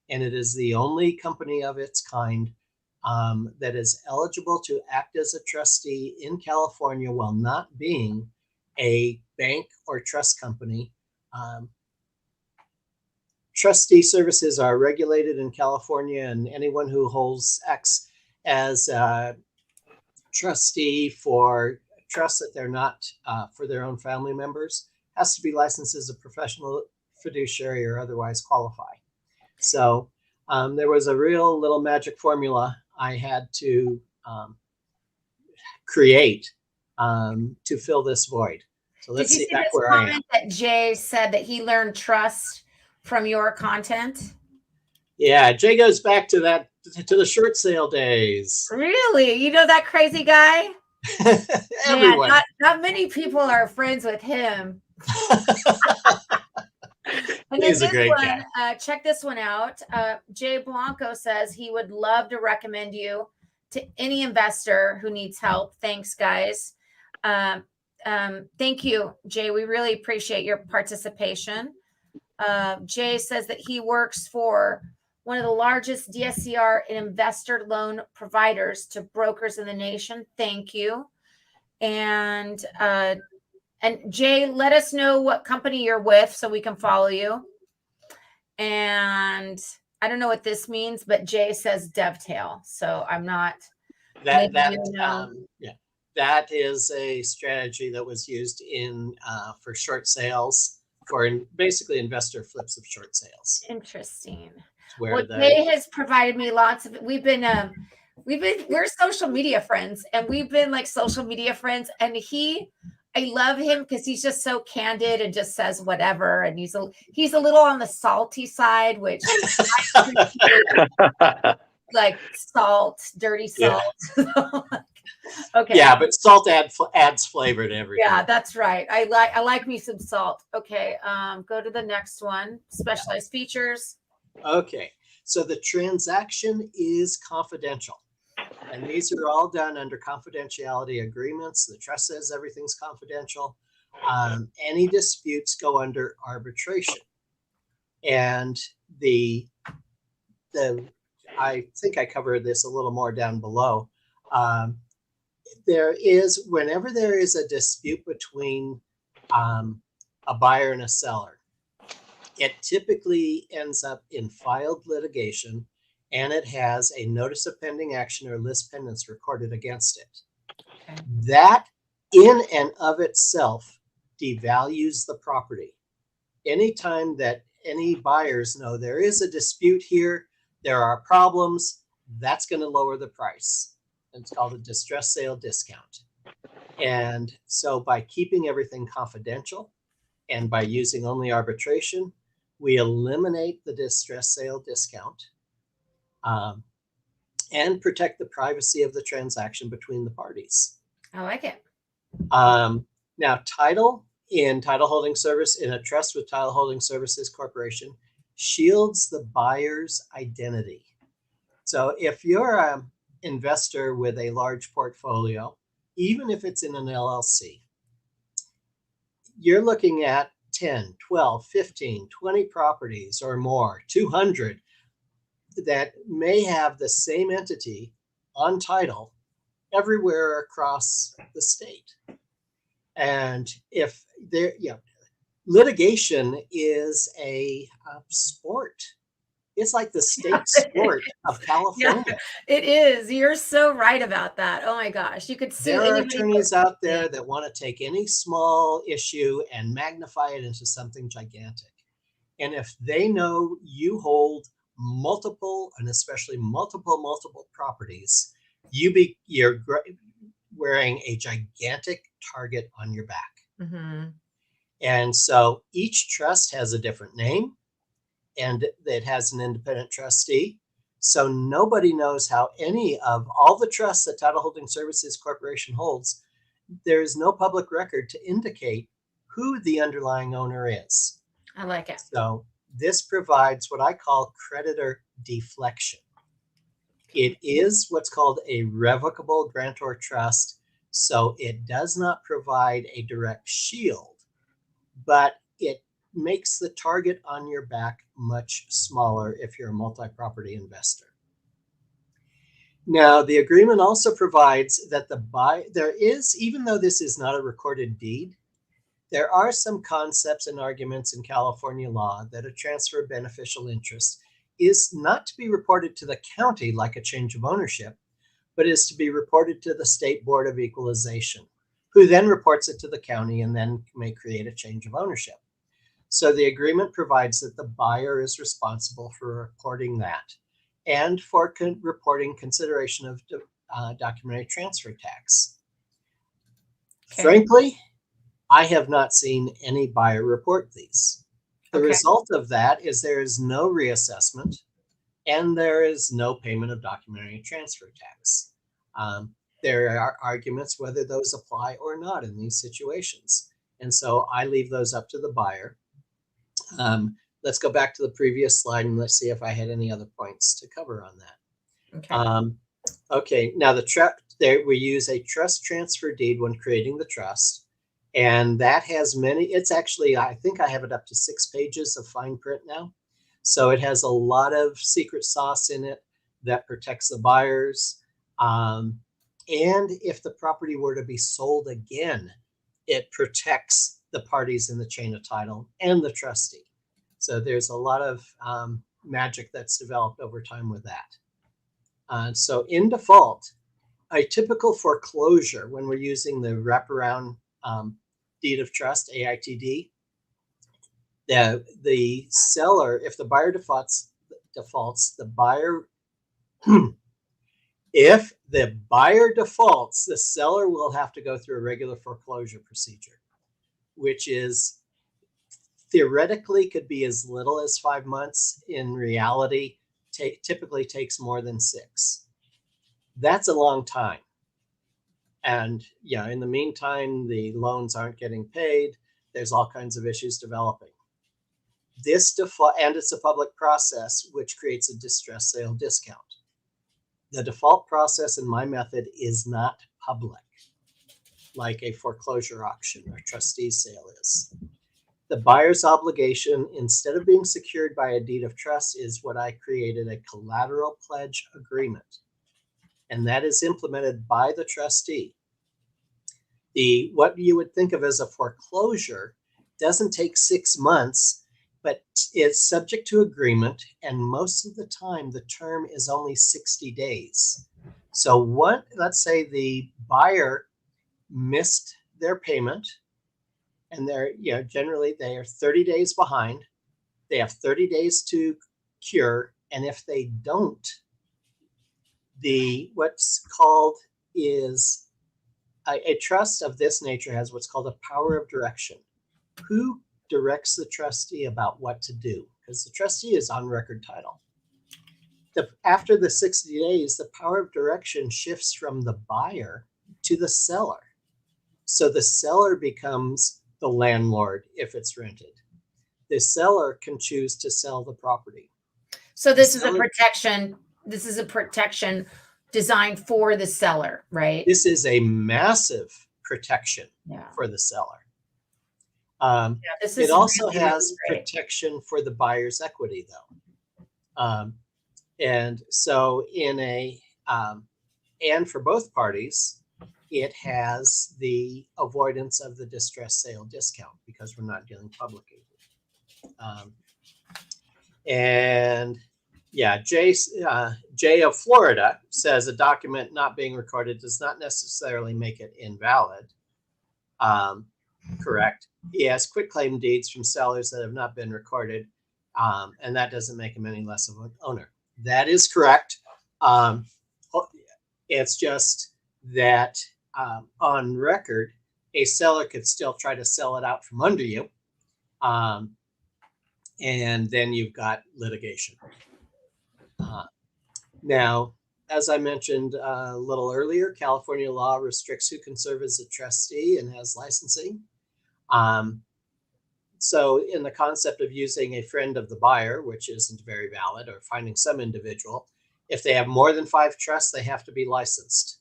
Speaker 2: and it is the only company of its kind that is eligible to act as a trustee in California while not being a bank or trust company. Trustee services are regulated in California, and anyone who acts as a trustee for trusts that they're not for their own family members has to be licensed as a professional fiduciary or otherwise qualify. So there was a real little magic formula I had to create to fill this void. So
Speaker 1: Did
Speaker 2: let's
Speaker 1: you
Speaker 2: see
Speaker 1: see
Speaker 2: back
Speaker 1: this
Speaker 2: where I am.
Speaker 1: comment that Jay said that he learned trust from your content?
Speaker 2: Yeah, Jay goes back to the short sale days.
Speaker 1: Really? You know that crazy guy?
Speaker 2: Everyone.
Speaker 1: Man, not many people are friends with him. And then
Speaker 2: He's a
Speaker 1: this
Speaker 2: great
Speaker 1: one,
Speaker 2: guy.
Speaker 1: check this one out. Jay Blanco says he would love to recommend you to any investor who needs help. Thanks, guys. Thank you, Jay. We really appreciate your participation. Jay says that he works for one of the largest DSCR and investor loan providers to brokers in the nation. Thank you. And Jay, let us know what company you're with so we can follow you. And I don't know what this means, but Jay says dovetail. So I'm not.
Speaker 2: That is a strategy that was used for short sales, for basically investor flips of short sales.
Speaker 1: Interesting.
Speaker 2: Well,
Speaker 1: Jay has provided me lots of. We're social media friends, and we've been like social media friends. And I love him because he's just so candid and just says whatever. And he's a little on the salty side, which I appreciate, like dirty salt. Yeah. Okay.
Speaker 2: Yeah, but salt adds flavor to everything.
Speaker 1: Yeah, that's right. I like me some salt. Okay. Go to the next one. Specialized features.
Speaker 2: Okay. So the transaction is confidential. And these are all done under confidentiality agreements. The trust says everything's confidential. Any disputes go under arbitration. And I think I covered this a little more down below. Whenever there is a dispute between a buyer and a seller, it typically ends up in filed litigation, and it has a notice of pending action or lis pendens recorded against it. Okay. That in and of itself devalues the property. Anytime that any buyers know there is a dispute here, there are problems, that's going to lower the price. It's called a distress sale discount. And so by keeping everything confidential and by using only arbitration, we eliminate the distress sale discount and protect the privacy of the transaction between the parties.
Speaker 1: I like it.
Speaker 2: Now, title in Title Holding Service, in a trust with Title Holding Services Corporation, shields the buyer's identity. So if you're an investor with a large portfolio, even if it's in an LLC, you're looking at 10, 12, 15, 20 properties or more, 200 that may have the same entity on title everywhere across the state. And if there, litigation is a sport. It's like the state sport of California.
Speaker 1: Yeah, it is. You're so right about that. Oh my gosh. You could sue
Speaker 2: There are
Speaker 1: anybody.
Speaker 2: attorneys out there that want to take any small issue and magnify it into something gigantic. And if they know you hold multiple, and especially multiple properties, you're wearing a gigantic target on your back. Mm-hmm. And so each trust has a different name, and it has an independent trustee. So nobody knows how any of all the trusts that Title Holding Services Corporation holds, there is no public record to indicate who the underlying owner is.
Speaker 1: I like it.
Speaker 2: So this provides what I call creditor deflection. It is what's called a revocable grantor trust. So it does not provide a direct shield, but it makes the target on your back much smaller if you're a multi-property investor. Now, the agreement also provides that even though this is not a recorded deed, there are some concepts and arguments in California law that a transfer of beneficial interest is not to be reported to the county like a change of ownership, but is to be reported to the State Board of Equalization, who then reports it to the county and then may create a change of ownership. So the agreement provides that the buyer is responsible for reporting that and for reporting consideration of documentary transfer tax.
Speaker 1: Okay.
Speaker 2: Frankly, I have not seen any buyer report these. The
Speaker 1: Okay.
Speaker 2: result of that is there is no reassessment and there is no payment of documentary transfer tax. There are arguments whether those apply or not in these situations. And so I leave those up to the buyer. Let's go back to the previous slide and let's see if I had any other points to cover on that.
Speaker 1: Okay.
Speaker 2: Okay, now we use a trust transfer deed when creating the trust. And that has it's actually, I think I have it up to 6 pages of fine print now. So it has a lot of secret sauce in it that protects the buyers. And if the property were to be sold again, it protects the parties in the chain of title and the trustee. So there's a lot of magic that's developed over time with that. So in default, a typical foreclosure when we're using the wraparound deed of trust, AITD, the seller, if the buyer defaults, the buyer, if the buyer defaults, the seller will have to go through a regular foreclosure procedure, which is theoretically could be as little as 5 months. In reality, typically takes more than 6. That's a long time. And yeah, in the meantime, the loans aren't getting paid. There's all kinds of issues developing. This default, and it's a public process, which creates a distress sale discount. The default process in my method is not public, like a foreclosure auction or trustee sale is. The buyer's obligation, instead of being secured by a deed of trust, is what I created, a collateral pledge agreement. And that is implemented by the trustee. What you would think of as a foreclosure doesn't take 6 months, but it's subject to agreement. And most of the time, the term is only 60 days. So let's say the buyer missed their payment and generally they are 30 days behind. They have 30 days to cure. And if they don't, what's called is a trust of this nature has what's called a power of direction. Who directs the trustee about what to do? Because the trustee is on record title. After the 60 days, the power of direction shifts from the buyer to the seller. So the seller becomes the landlord if it's rented. The seller can choose to sell the property.
Speaker 1: So this is a protection. This is a protection designed for the seller, right?
Speaker 2: This is a massive protection for the seller. It also has protection for the buyer's equity, though. And so and for both parties, it has the avoidance of the distress sale discount because we're not dealing publicly. And yeah, Jay of Florida says a document not being recorded does not necessarily make it invalid. Correct. He has quitclaim deeds from sellers that have not been recorded, and that doesn't make him any less of an owner. That is correct. It's just that on record, a seller could still try to sell it out from under you, and then you've got litigation. Now, as I mentioned a little earlier, California law restricts who can serve as a trustee and has licensing. So in the concept of using a friend of the buyer, which isn't very valid, or finding some individual, if they have more than 5 trusts, they have to be licensed.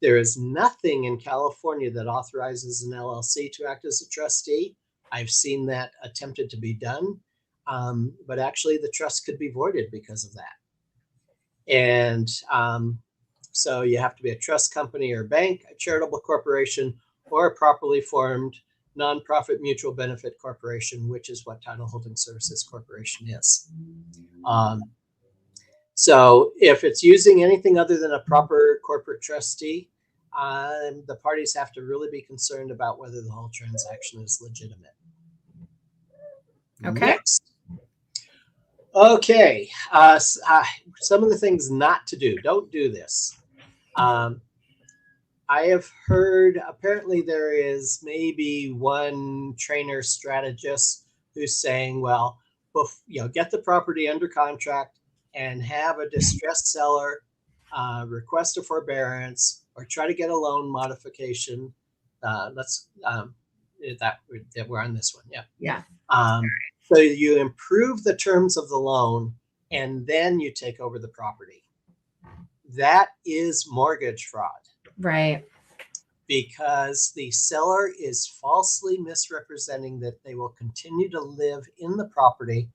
Speaker 2: There is nothing in California that authorizes an LLC to act as a trustee. I've seen that attempted to be done, but actually the trust could be voided because of that. And so you have to be a trust company or bank, a charitable corporation, or a properly formed nonprofit mutual benefit corporation, which is what Title Holding Services Corporation is. So if it's using anything other than a proper corporate trustee, the parties have to really be concerned about whether the whole transaction is legitimate.
Speaker 1: Okay.
Speaker 2: Next. Okay. Some of the things not to do. Don't do this. I have heard apparently there is maybe one trainer strategist who's saying, well, get the property under contract and have a distressed seller request a forbearance or try to get a loan modification. We're on this one. Yeah.
Speaker 1: Yeah.
Speaker 2: So you improve the terms of the loan and then you take over the property. That is mortgage fraud.
Speaker 1: Right.
Speaker 2: Because the seller is falsely misrepresenting that they will continue to live in the property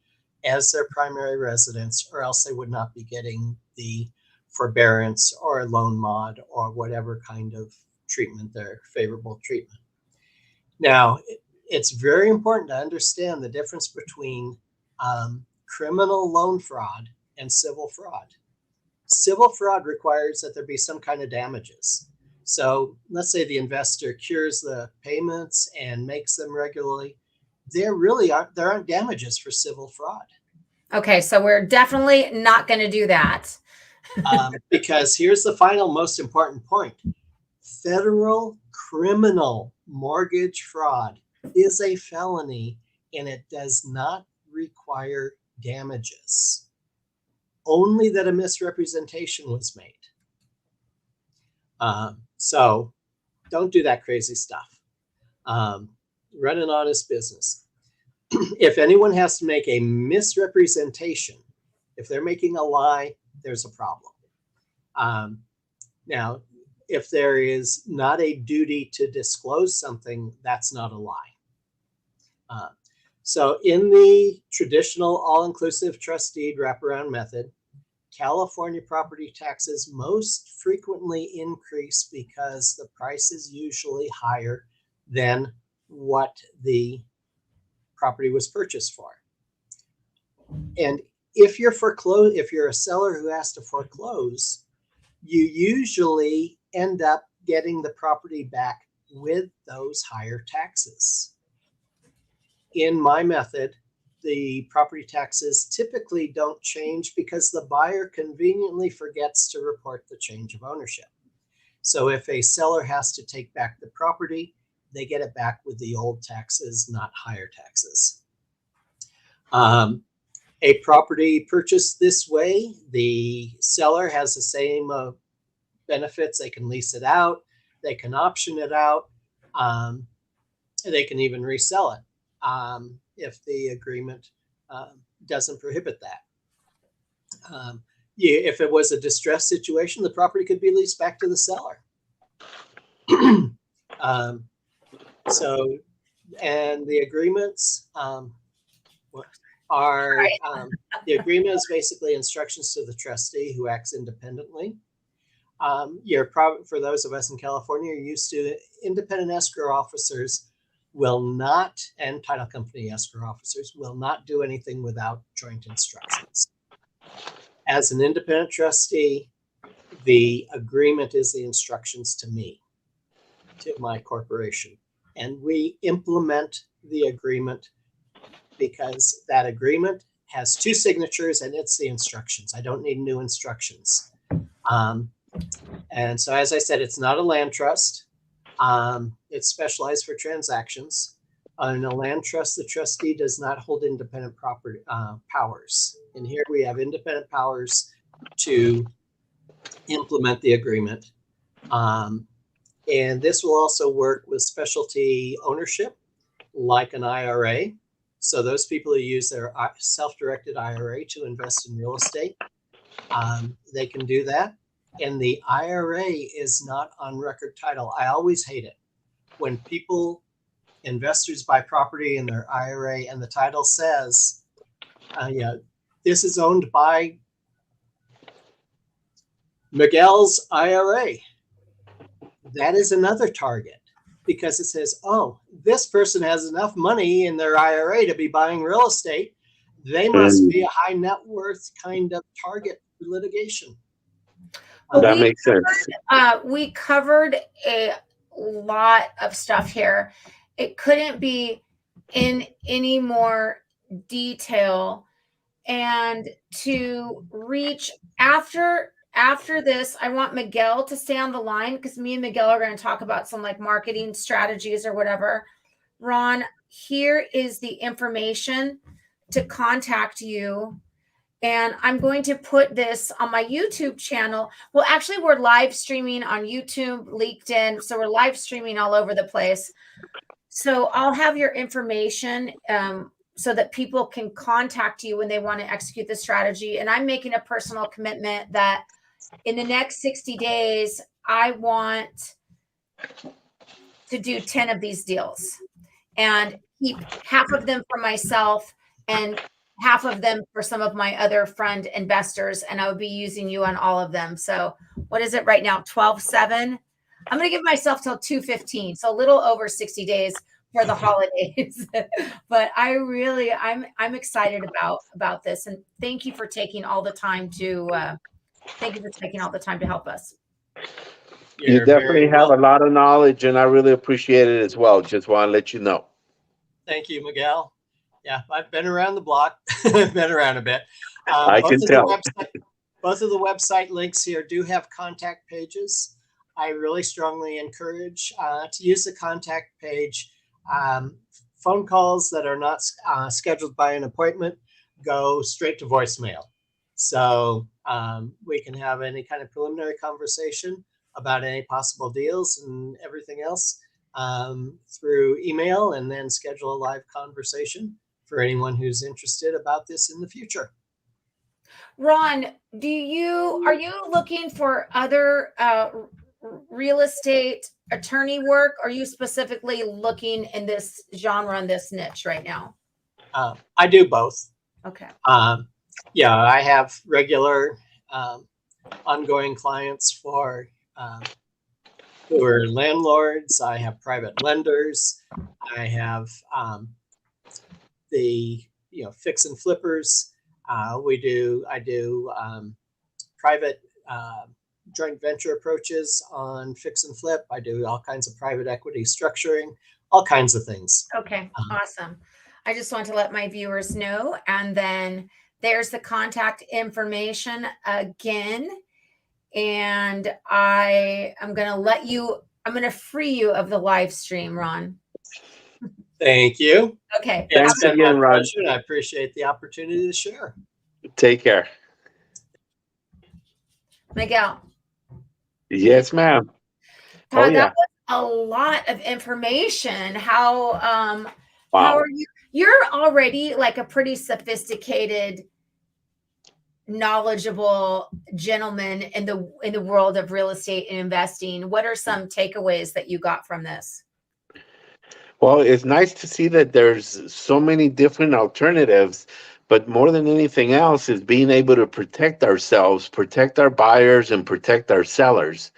Speaker 2: as their primary residence, or else they would not be getting the forbearance or loan mod or whatever kind of treatment, their favorable treatment. Now, it's very important to understand the difference between criminal loan fraud and civil fraud. Civil fraud requires that there be some kind of damages. So let's say the investor cures the payments and makes them regularly. There aren't damages for civil fraud.
Speaker 1: Okay, so we're definitely not going to do that.
Speaker 2: Because here's the final most important point. Federal criminal mortgage fraud is a felony and it does not require damages. Only that a misrepresentation was made. So don't do that crazy stuff. Run an honest business. If anyone has to make a misrepresentation, if they're making a lie, there's a problem. Now, if there is not a duty to disclose something, that's not a lie. So in the traditional all-inclusive trust deed wraparound method, California property taxes most frequently increase because the price is usually higher than what the property was purchased for. And if you're a seller who has to foreclose, you usually end up getting the property back with those higher taxes. In my method, the property taxes typically don't change because the buyer conveniently forgets to report the change of ownership. So if a seller has to take back the property, they get it back with the old taxes, not higher taxes. A property purchased this way, the seller has the same benefits. They can lease it out, they can option it out, they can even resell it if the agreement doesn't prohibit that. If it was a distressed situation, the property could be leased back to the seller. And the agreements the agreement is basically instructions to the trustee who acts independently. For those of us in California, you're used to independent escrow officers will not, and title company escrow officers will not do anything without joint instructions. As an independent trustee, the agreement is the instructions to me, to my corporation. And we implement the agreement because that agreement has two signatures and it's the instructions. I don't need new instructions. And so, as I said, it's not a land trust. It's specialized for transactions. In a land trust, the trustee does not hold independent property powers. And here we have independent powers to implement the agreement. And this will also work with specialty ownership, like an IRA. So those people who use their self-directed IRA to invest in real estate, they can do that. And the IRA is not on record title. I always hate it when investors buy property in their IRA and the title says, this is owned by Miguel's IRA. That is another target because it says, oh, this person has enough money in their IRA to be buying real estate. They must be a high net worth kind of target for litigation.
Speaker 5: That makes sense.
Speaker 1: We covered a lot of stuff here. It couldn't be in any more detail. And to reach after after this, I want Miguel to stay on the line because me and Miguel are going to talk about some like marketing strategies or whatever. Ron, here is the information to contact you. And I'm going to put this on my YouTube channel. Well, actually, we're live streaming on YouTube, LinkedIn. So we're live streaming all over the place. So I'll have your information so that people can contact you when they want to execute the strategy. And I'm making a personal commitment that in the next 60 days, I want to do 10 of these deals and keep half of them for myself and half of them for some of my other friend investors. And I would be using you on all of them. So what is it right now? 12/7. I'm going to give myself till 2/15. So a little over 60 days for the holidays. But I'm excited about this. And thank you for taking all the time to help us.
Speaker 5: You
Speaker 2: You're
Speaker 5: definitely
Speaker 2: very
Speaker 5: have a
Speaker 2: welcome.
Speaker 5: lot of knowledge, and I really appreciate it as well. Just want to let you know.
Speaker 2: Thank you, Miguel. Yeah, I've been around the block. I've been around a bit.
Speaker 5: I can tell.
Speaker 2: Both of the website links here do have contact pages. I really strongly encourage to use the contact page. Phone calls that are not scheduled by an appointment go straight to voicemail. So we can have any kind of preliminary conversation about any possible deals and everything else through email, and then schedule a live conversation for anyone who's interested about this in the future.
Speaker 1: Ron, are you looking for other real estate attorney work? Or are you specifically looking in this genre, in this niche right now?
Speaker 2: I do both.
Speaker 1: Okay.
Speaker 2: Yeah, I have regular ongoing clients for who are landlords. I have private lenders. I have the fix and flippers. I do private joint venture approaches on fix and flip. I do all kinds of private equity structuring, all kinds of things.
Speaker 1: Okay, awesome. I just want to let my viewers know. And then there's the contact information again. And I'm going to free you of the live stream, Ron.
Speaker 2: Thank you.
Speaker 1: Okay.
Speaker 5: Thanks again, Ron.
Speaker 2: I appreciate the opportunity to share.
Speaker 5: Take care.
Speaker 1: Miguel.
Speaker 5: Yes, ma'am.
Speaker 1: God,
Speaker 5: Oh, yeah.
Speaker 1: that was a lot of information. How
Speaker 5: Wow.
Speaker 1: are you? You're already like a pretty sophisticated, knowledgeable gentleman in the world of real estate and investing. What are some takeaways that you got from this?
Speaker 5: Well, it's nice to see that there's so many different alternatives, but more than anything else is being able to protect ourselves, protect our buyers, and protect our sellers.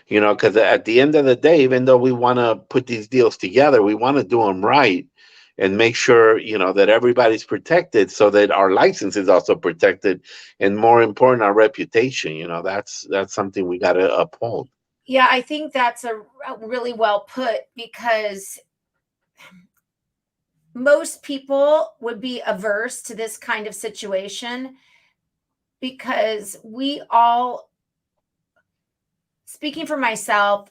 Speaker 5: Because at the end of the day, even though we want to put these deals together, we want to do them right and make sure, that everybody's protected so that our license is also protected. And more important, our reputation, that's something we got to uphold.
Speaker 1: Yeah, I think that's a really well put, because most people would be averse to this kind of situation because we all, speaking for myself,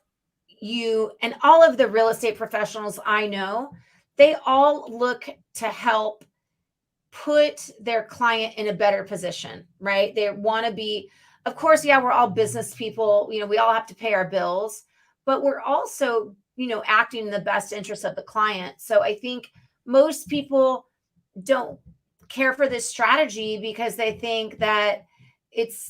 Speaker 1: you and all of the real estate professionals I know, they all look to help put their client in a better position, right? They want to be, of course, yeah, we're all business people, we all have to pay our bills, but we're also, acting in the best interest of the client. So I think most people don't care for this strategy because they think that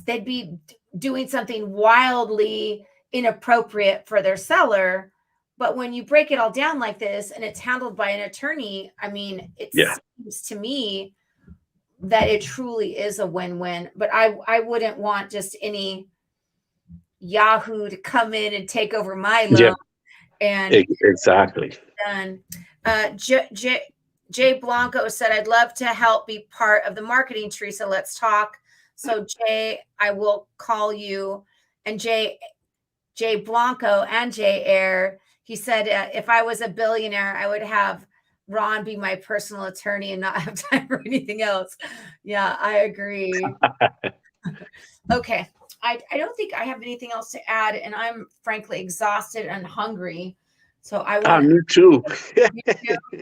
Speaker 1: they'd be doing something wildly inappropriate for their seller. But when you break it all down like this and it's handled by an attorney, it seems to me that it truly is a win-win. But I wouldn't want just any Yahoo to come in and take over my loan.
Speaker 5: Yeah,
Speaker 1: and
Speaker 5: exactly.
Speaker 1: Done. Jay Blanco said, "I'd love to help be part of the marketing, Teresa. Let's talk." So Jay, I will call you. And Jay Blanco and Jay Air, he said, if I was a billionaire, I would have Ron be my personal attorney and not have time for anything else. Yeah, I agree. Okay. I don't think I have anything else to add, and I'm frankly exhausted and hungry. So I want
Speaker 5: Me too.
Speaker 1: to